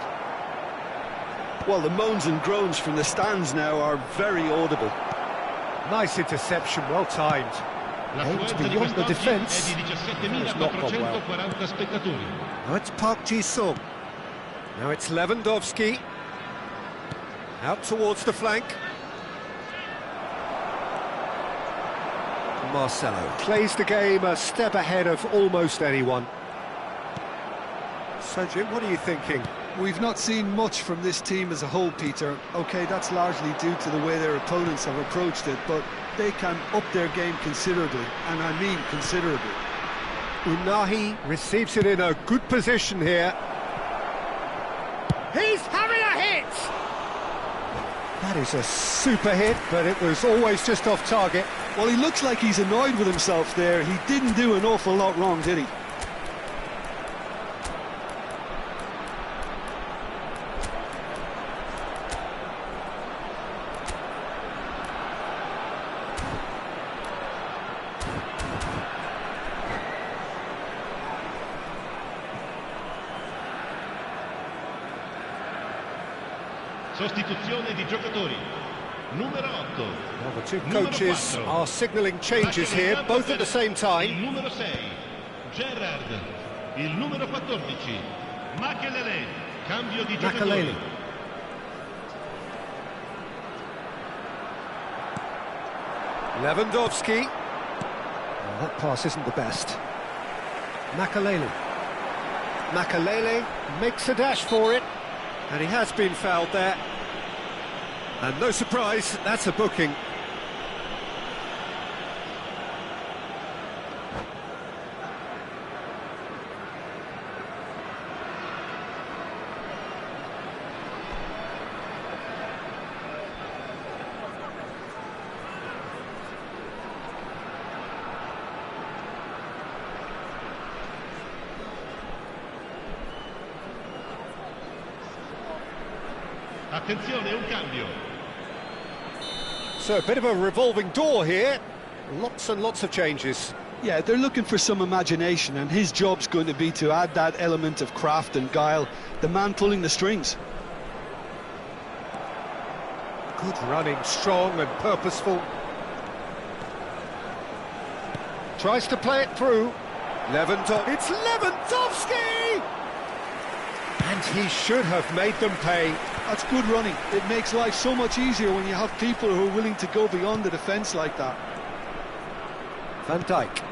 Well, the moans and groans from the stands now are very audible. Nice interception, well timed. Aimed beyond the defence. It's not gone well. Now it's Park Ji-sung. Now it's Lewandowski. Out towards the flank. Marcelo plays the game a step ahead of almost anyone. So, Jim, what are you thinking? We've not seen much from this team as a whole, Peter. OK, that's largely due to the way their opponents have approached it, but they can up their game considerably, and I mean considerably. Unahi receives it in a good position here. He's having a hit! That is a super hit, but it was always just off target. Well, he looks like he's annoyed with himself there. He didn't do an awful lot wrong, did he? Sostituzione di giocatori. Numero 8. Well, the two coaches are signalling changes here, both at the same time. Il numero 6, Gerrard. Il numero 14, Makelele. Cambio di giocatori. Lewandowski. Well, that pass isn't the best. Makelele. Makelele makes a dash for it. And he has been fouled there. And no surprise, that's a booking. Attenzione, un cambio. So a bit of a revolving door here. Lots and lots of changes. Yeah, they're looking for some imagination, and his job's going to be to add that element of craft and guile, the man pulling the strings. Good running, strong and purposeful. Tries to play it through. It's Lewandowski! And he should have made them pay. That's good running. It makes life so much easier when you have people who are willing to go beyond the defence like that. Van Dijk.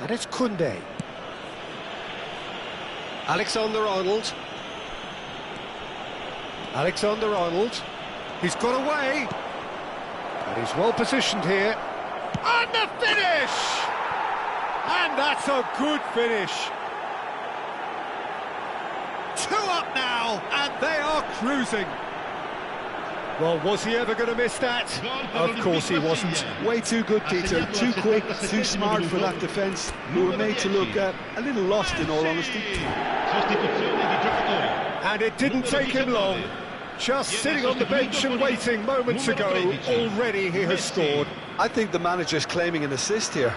And it's Koundé. Alexander-Arnold. Alexander-Arnold. He's got away. And he's well positioned here. And the finish! And that's a good finish. 2 up now, and they are cruising. Well, was he ever going to miss that? Of course he wasn't. Way too good, Peter. Too quick, too smart for that defence, who were made to look a little lost, in all honesty. And it didn't take him long. Just sitting on the bench and waiting moments ago, already he has scored. I think the manager's claiming an assist here.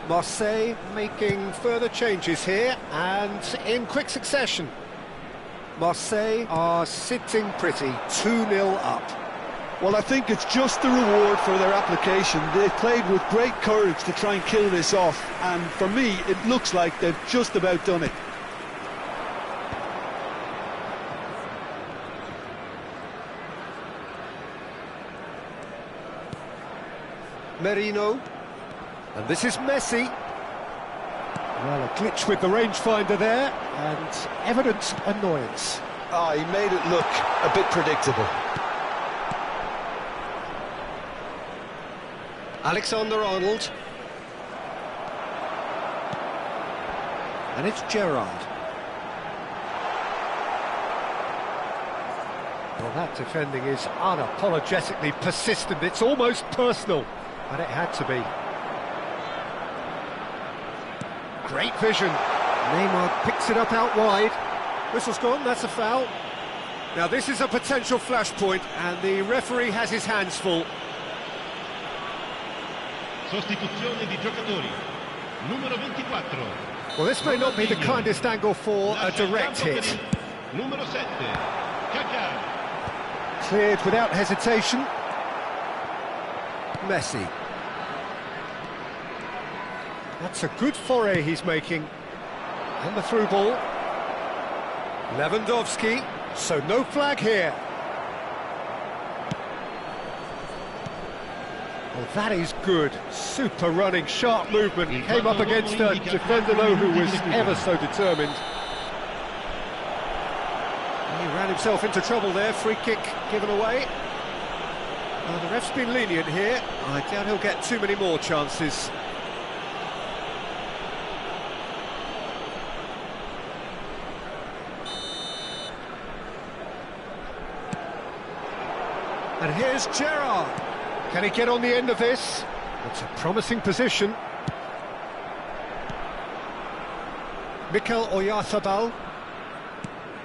Marseille making further changes here, and in quick succession. Marseille are sitting pretty, 2-0 up. Well, I think it's just the reward for their application. They played with great courage to try and kill this off, and for me, it looks like they've just about done it. Merino, and this is Messi. Well, a glitch with the rangefinder there, and evident annoyance. Ah, he made it look a bit predictable. Alexander-Arnold. And it's Gerrard. Well, that defending is unapologetically persistent. It's almost personal, but it had to be. Great vision. Neymar picks it up out wide. Whistle's gone, that's a foul. Now this is a potential flashpoint, and the referee has his hands full. Sostituzione di giocatori. Numero 24. Well, this may not be the kindest angle for a direct hit. Numero 7. Kaká. Cleared without hesitation. Messi. That's a good foray he's making. And the through ball. Lewandowski, so no flag here. Well, that is good. Super running, sharp movement. He came up against a defender, though, who was ever so determined. He ran himself into trouble there. Free kick given away. The ref's been lenient here. I doubt he'll get too many more chances. And here's Gerrard. Can he get on the end of this? It's a promising position. Mikel Oyarzabal.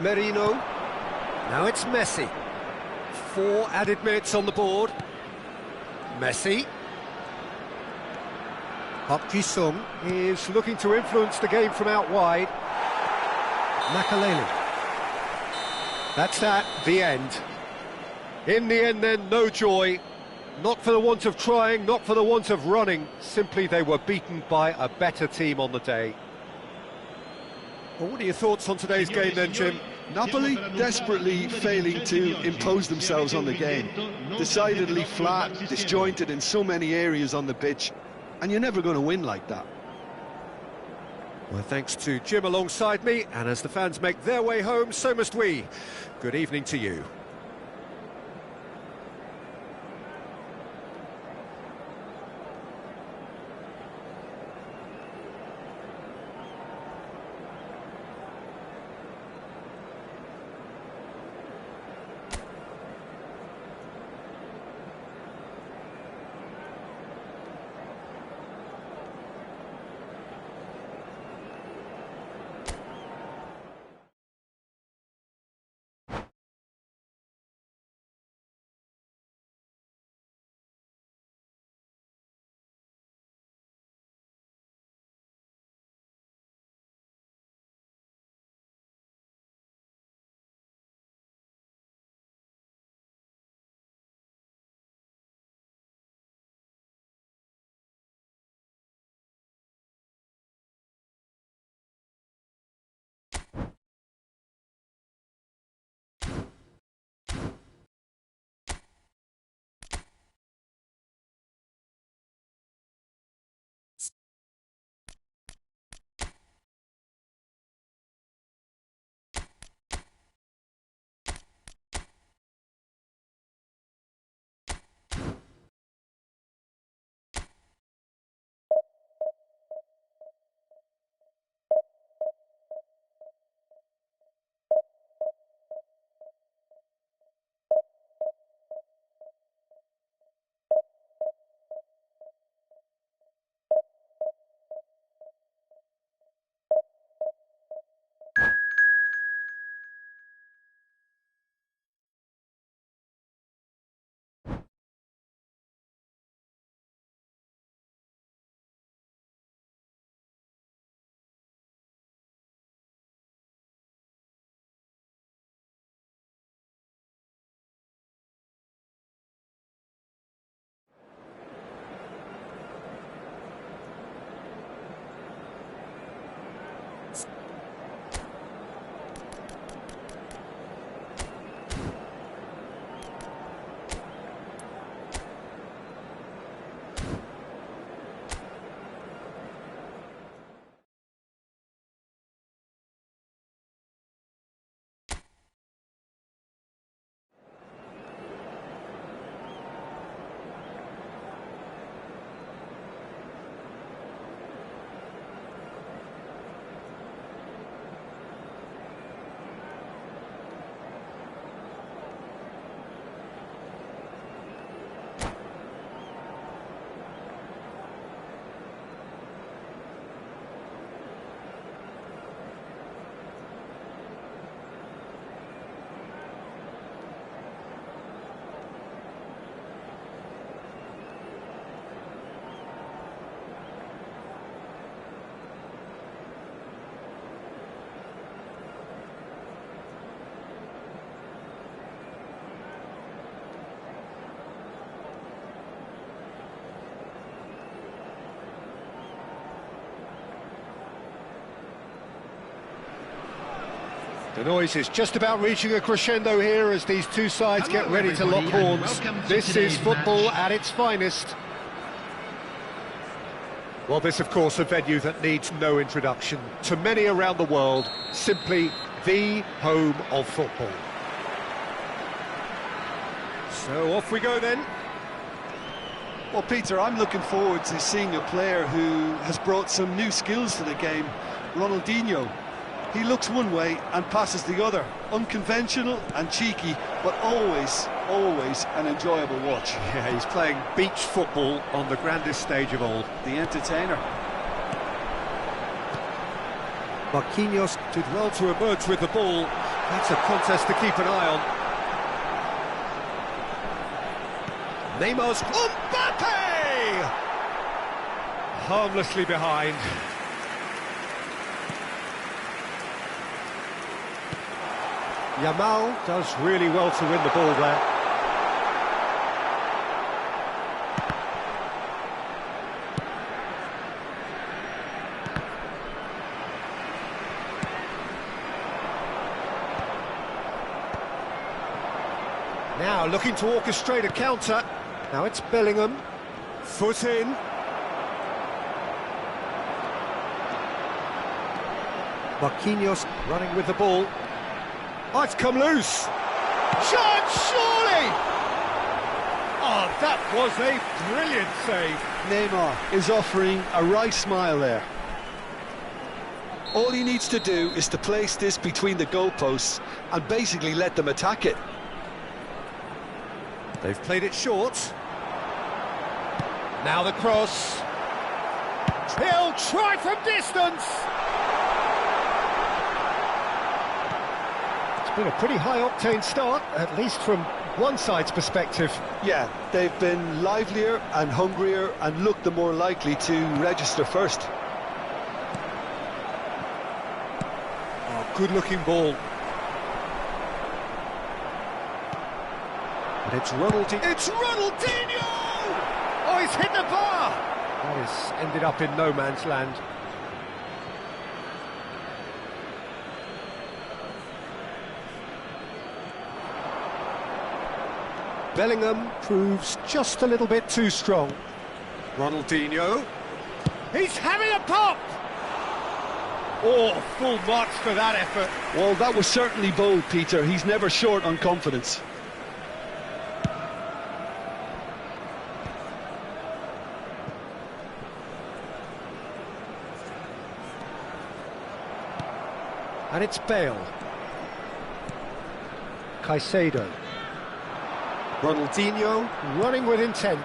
Merino. Now it's Messi. 4 added minutes on the board. Messi. Park Ji-sung is looking to influence the game from out wide. Makaleli. That's that, the end. In the end then, no joy. Not for the want of trying, not for the want of running. Simply they were beaten by a better team on the day. Well, what are your thoughts on today's game then, Jim? Napoli desperately failing to impose themselves on the game. Decidedly flat, disjointed in so many areas on the pitch, and you're never going to win like that. Well, thanks to Jim alongside me, and as the fans make their way home, so must we. Good evening to you. The noise is just about reaching a crescendo here as these two sides get ready to lock horns. This is football at its finest. Well, this, of course, a venue that needs no introduction. To many around the world, simply the home of football. So off we go then. Well, Peter, I'm looking forward to seeing a player who has brought some new skills to the game, Ronaldinho. He looks one way and passes the other. Unconventional and cheeky, but always an enjoyable watch. Yeah, he's playing beach football on the grandest stage of all. The entertainer. Marquinhos did well to emerge with the ball. That's a contest to keep an eye on. Neymar's Mbappe! Harmlessly behind. Yamal does really well to win the ball there. Now looking to orchestrate a counter. Now it's Bellingham. Foot in. Marquinhos running with the ball. Oh, it's come loose. Shot, surely! Oh, that was a brilliant save. Neymar is offering a right smile there. All he needs to do is to place this between the goalposts and basically let them attack it. They've played it short. Now the cross. He'll try from distance. It's been a pretty high-octane start, at least from one side's perspective. Yeah, they've been livelier and hungrier and looked the more likely to register first. Oh, good-looking ball. And it's Ronaldinho. It's Ronaldinho! Oh, he's hit the bar! That has ended up in no man's land. Bellingham proves just a little bit too strong. Ronaldinho. He's having a pop! Oh, full marks for that effort. Well, that was certainly bold, Peter. He's never short on confidence. And it's Bale. Caicedo. Ronaldinho running with intent.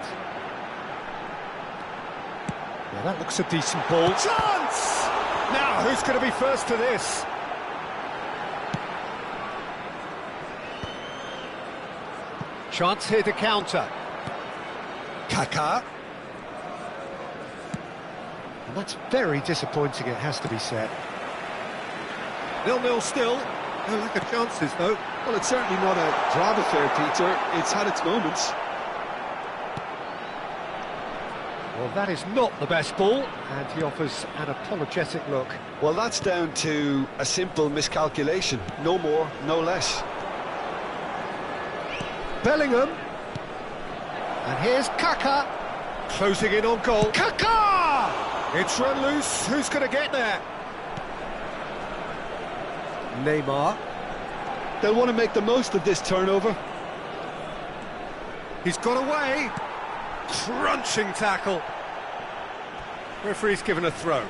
Now that looks a decent ball. Chance! Now who's going to be first to this? Chance here to counter. Kaká. And that's very disappointing, it has to be said. 0-0 still. No lack of chances, though. Well, it's certainly not a drab affair, Peter. It's had its moments. Well, that is not the best ball, and he offers an apologetic look. Well, that's down to a simple miscalculation. No more, no less. Bellingham. And here's Kaká. Closing in on goal. Kaká! It's run loose. Who's going to get there? Neymar. They'll want to make the most of this turnover. He's got away. Crunching tackle. Referee's given a throw. And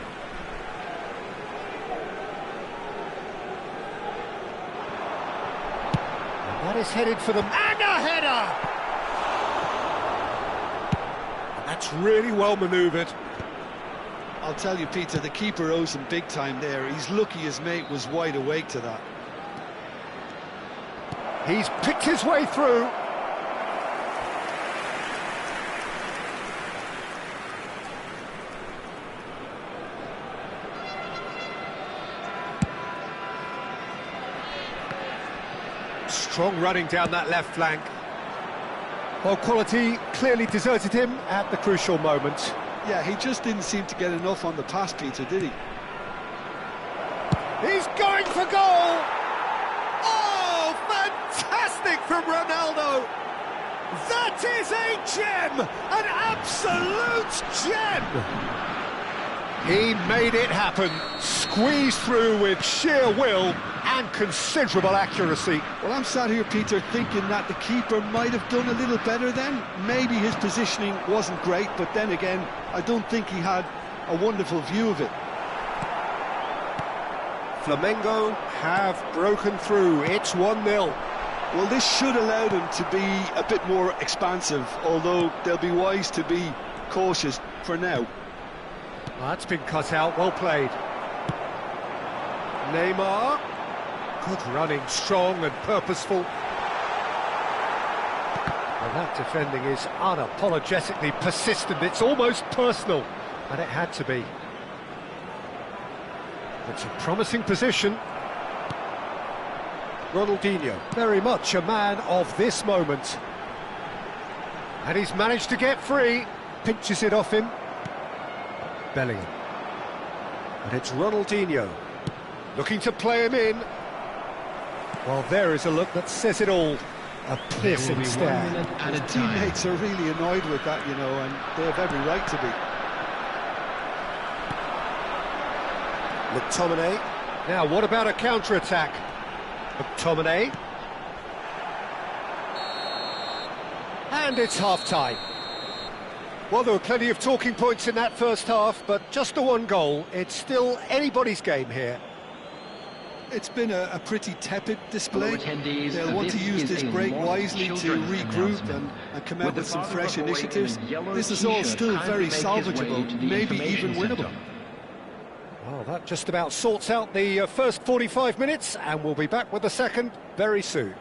that is headed for them. And a header! And that's really well manoeuvred. I'll tell you, Peter, the keeper owes him big time there. He's lucky his mate was wide awake to that. He's picked his way through. Strong running down that left flank. Well, quality clearly deserted him at the crucial moment. Yeah, he just didn't seem to get enough on the pass, Peter, did he? He's going for goal! Outstanding from Ronaldo! That is a gem! An absolute gem! He made it happen, squeezed through with sheer will and considerable accuracy. Well, I'm sat here, Peter, thinking that the keeper might have done a little better then. Maybe his positioning wasn't great, but then again, I don't think he had a wonderful view of it. Flamengo have broken through. It's 1-0. Well, this should allow them to be a bit more expansive, although they'll be wise to be cautious for now. That's been cut out, well played. Neymar. Good running, strong and purposeful. Well, that defending is unapologetically persistent. It's almost personal, and it had to be. It's a promising position. Ronaldinho, very much a man of this moment. And he's managed to get free. Pinches it off him. Bellingham. And it's Ronaldinho. Looking to play him in. Well, there is a look that says it all. A piercing stare. His teammates are really annoyed with that, you know, and they have every right to be. McTominay. Now, what about a counter-attack? McTominay. And it's half-time. Well, there were plenty of talking points in that first half, but just the one goal. It's still anybody's game here. It's been a pretty tepid display. Attendees, They'll want to use this break wisely to regroup and come out with some fresh initiatives. This is all still very salvageable, maybe even winnable. Well, that just about sorts out the first 45 minutes, and we'll be back with the second very soon.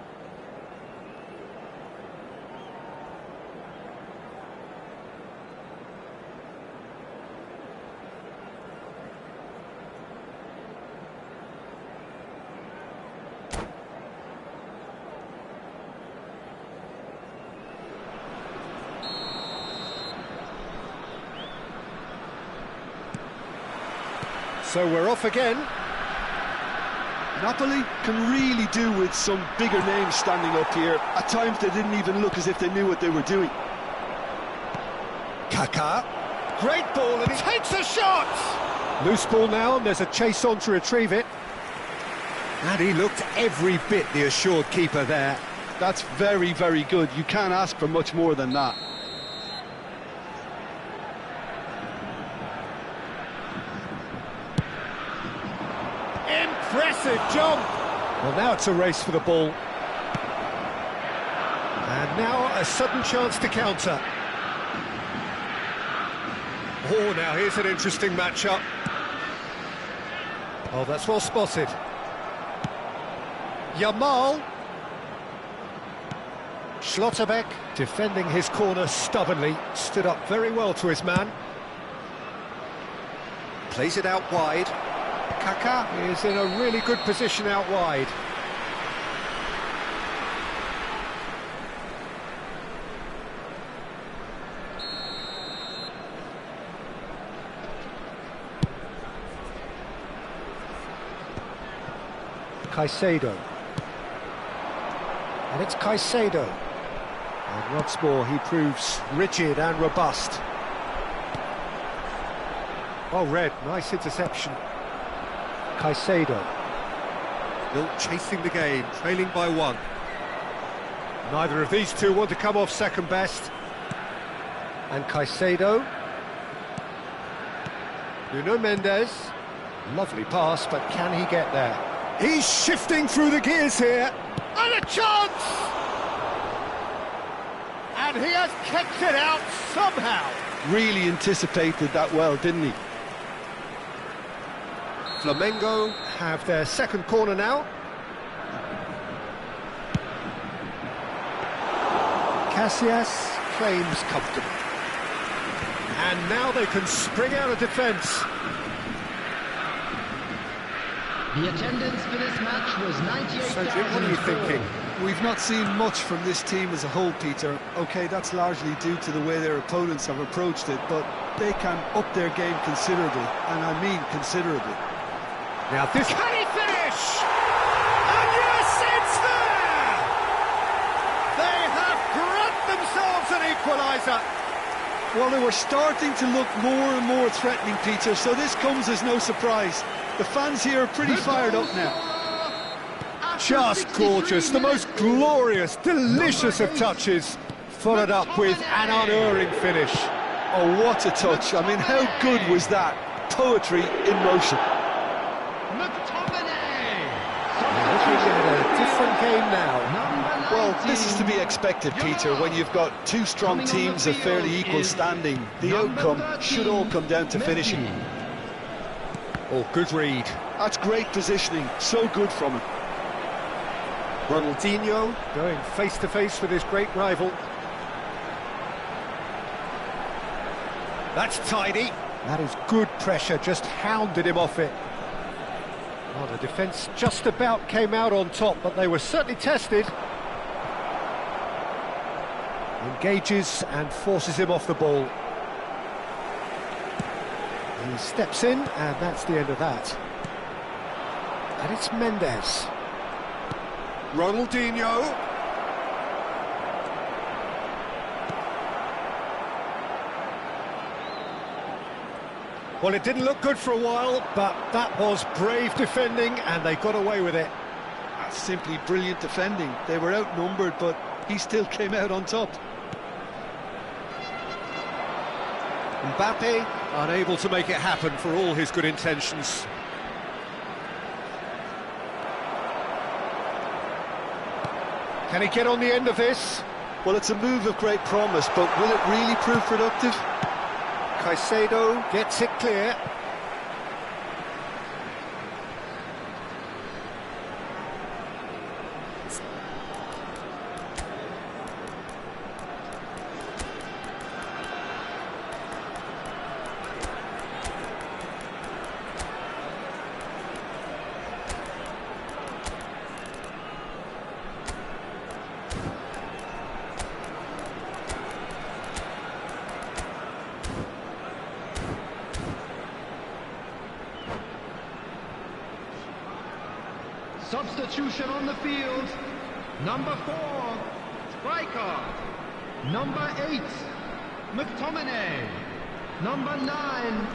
So we're off again. Napoli can really do with some bigger names standing up here. At times they didn't even look as if they knew what they were doing. Kaká. Great ball, and he takes a shot! Loose ball now, and there's a chase on to retrieve it. And he looked every bit the assured keeper there. That's very, very good. You can't ask for much more than that. Impressive jump! Well, now it's a race for the ball. And now a sudden chance to counter. Oh, now here's an interesting matchup. Oh, that's well spotted. Yamal. Schlotterbeck defending his corner stubbornly. Stood up very well to his man. Plays it out wide. Kaká is in a really good position out wide. Caicedo. And it's Caicedo. And once more he proves rigid and robust. Well read, nice interception. Caicedo. Still chasing the game, trailing by one. Neither of these two want to come off second best. And Caicedo. Nuno Mendes. Lovely pass, but can he get there? He's shifting through the gears here. And a chance! And he has kept it out somehow. Really anticipated that well, didn't he? Flamengo have their second corner now. Casillas claims comfortable. And now they can spring out of defence. The attendance for this match was 98,000. So, Jim, what are you thinking? We've not seen much from this team as a whole, Peter. OK, that's largely due to the way their opponents have approached it, but they can up their game considerably, and I mean considerably. Now this... Can he finish? And yes, it's there! themselves an equaliser. Well, they were starting to look more and more threatening, Peter, so this comes as no surprise. The fans here are pretty fired up now. Just gorgeous, the most glorious, delicious of touches, followed up with an unerring finish. Oh, what a touch. I mean, how good was that? Poetry in motion. Looking at a different game now. Well, this is to be expected, Peter, when you've got two strong teams of fairly equal standing. The outcome should all come down to finishing. Oh, good read. That's great positioning, so good from him. Ronaldinho going face-to-face with his great rival. That's tidy. That is good pressure, just hounded him off it. Well, the defence just about came out on top, but they were certainly tested. Engages and forces him off the ball. He steps in, and that's the end of that. And it's Mendes. Ronaldinho. Well, it didn't look good for a while, but that was brave defending, and they got away with it. That's simply brilliant defending. They were outnumbered, but he still came out on top. Mbappe unable to make it happen for all his good intentions. Can he get on the end of this? Well, it's a move of great promise, but will it really prove productive? Caicedo gets it clear. Substitution on the field. Number 4, striker. Number 8, McTominay. Number 9,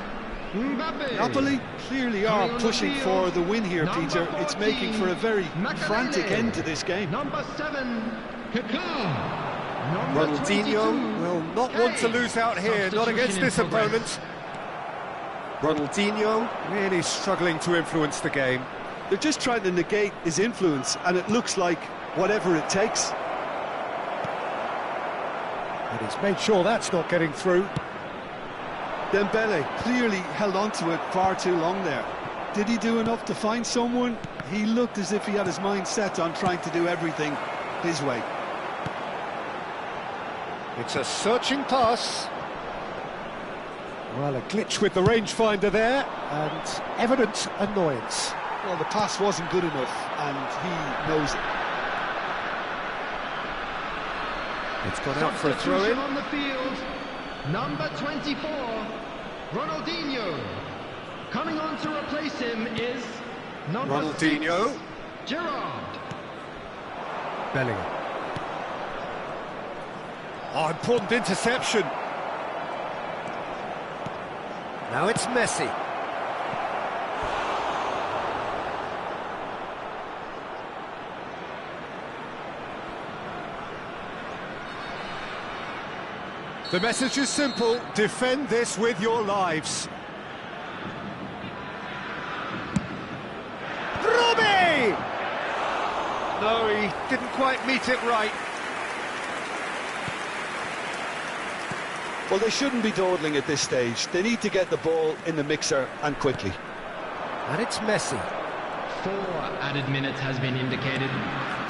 Mbappe. Napoli clearly are pushing for the win here, Peter. It's making for a very frantic end to this game. Number 7, Kaká. Number Ronaldinho 22, will not want to lose out here, not against this opponent. Ronaldinho really struggling to influence the game. They're just trying to negate his influence, and it looks like whatever it takes. And he's made sure that's not getting through. Dembele clearly held on to it far too long there. Did he do enough to find someone? He looked as if he had his mind set on trying to do everything his way. It's a searching pass. Well, a glitch with the rangefinder there, and evident annoyance. Well, the pass wasn't good enough, and he knows it. It's gone out for a throw-in. on the field. Number 24, Ronaldinho. Coming on to replace him is number Ronaldinho. 6, Gerrard. Bellingham. Oh, important interception. Now it's Messi. The message is simple: defend this with your lives. Robbie! No, he didn't quite meet it right. Well, they shouldn't be dawdling at this stage. They need to get the ball in the mixer, and quickly. And it's Messi. 4 added minutes has been indicated.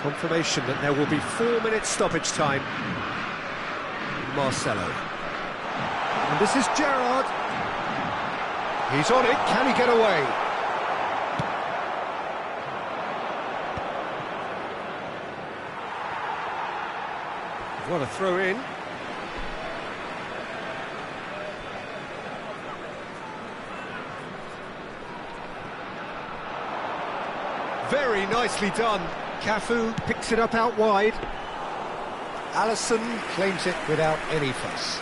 Confirmation that there will be 4 minutes stoppage time. Marcelo. And this is Gerrard. He's on it. Can he get away? What a throw in. Very nicely done. Cafu picks it up out wide. Alisson claims it without any fuss.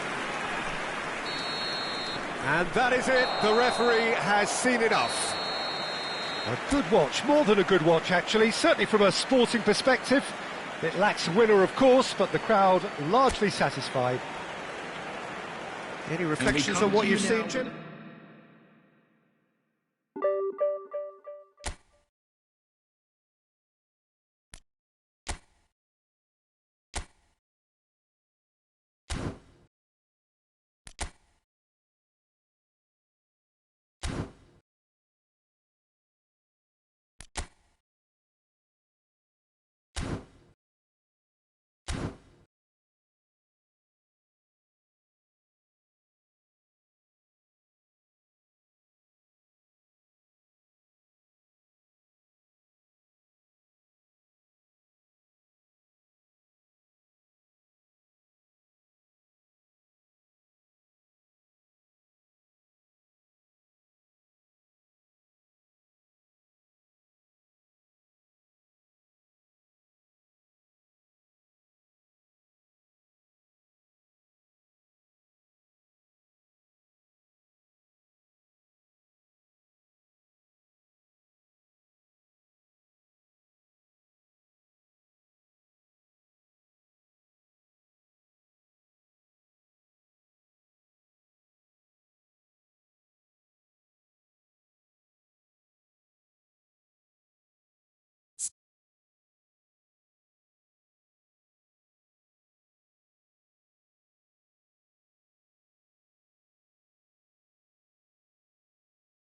And that is it, the referee has seen enough. A good watch, more than a good watch actually, certainly from a sporting perspective. It lacks a winner of course, but the crowd largely satisfied. Any reflections on what you've seen, Jim?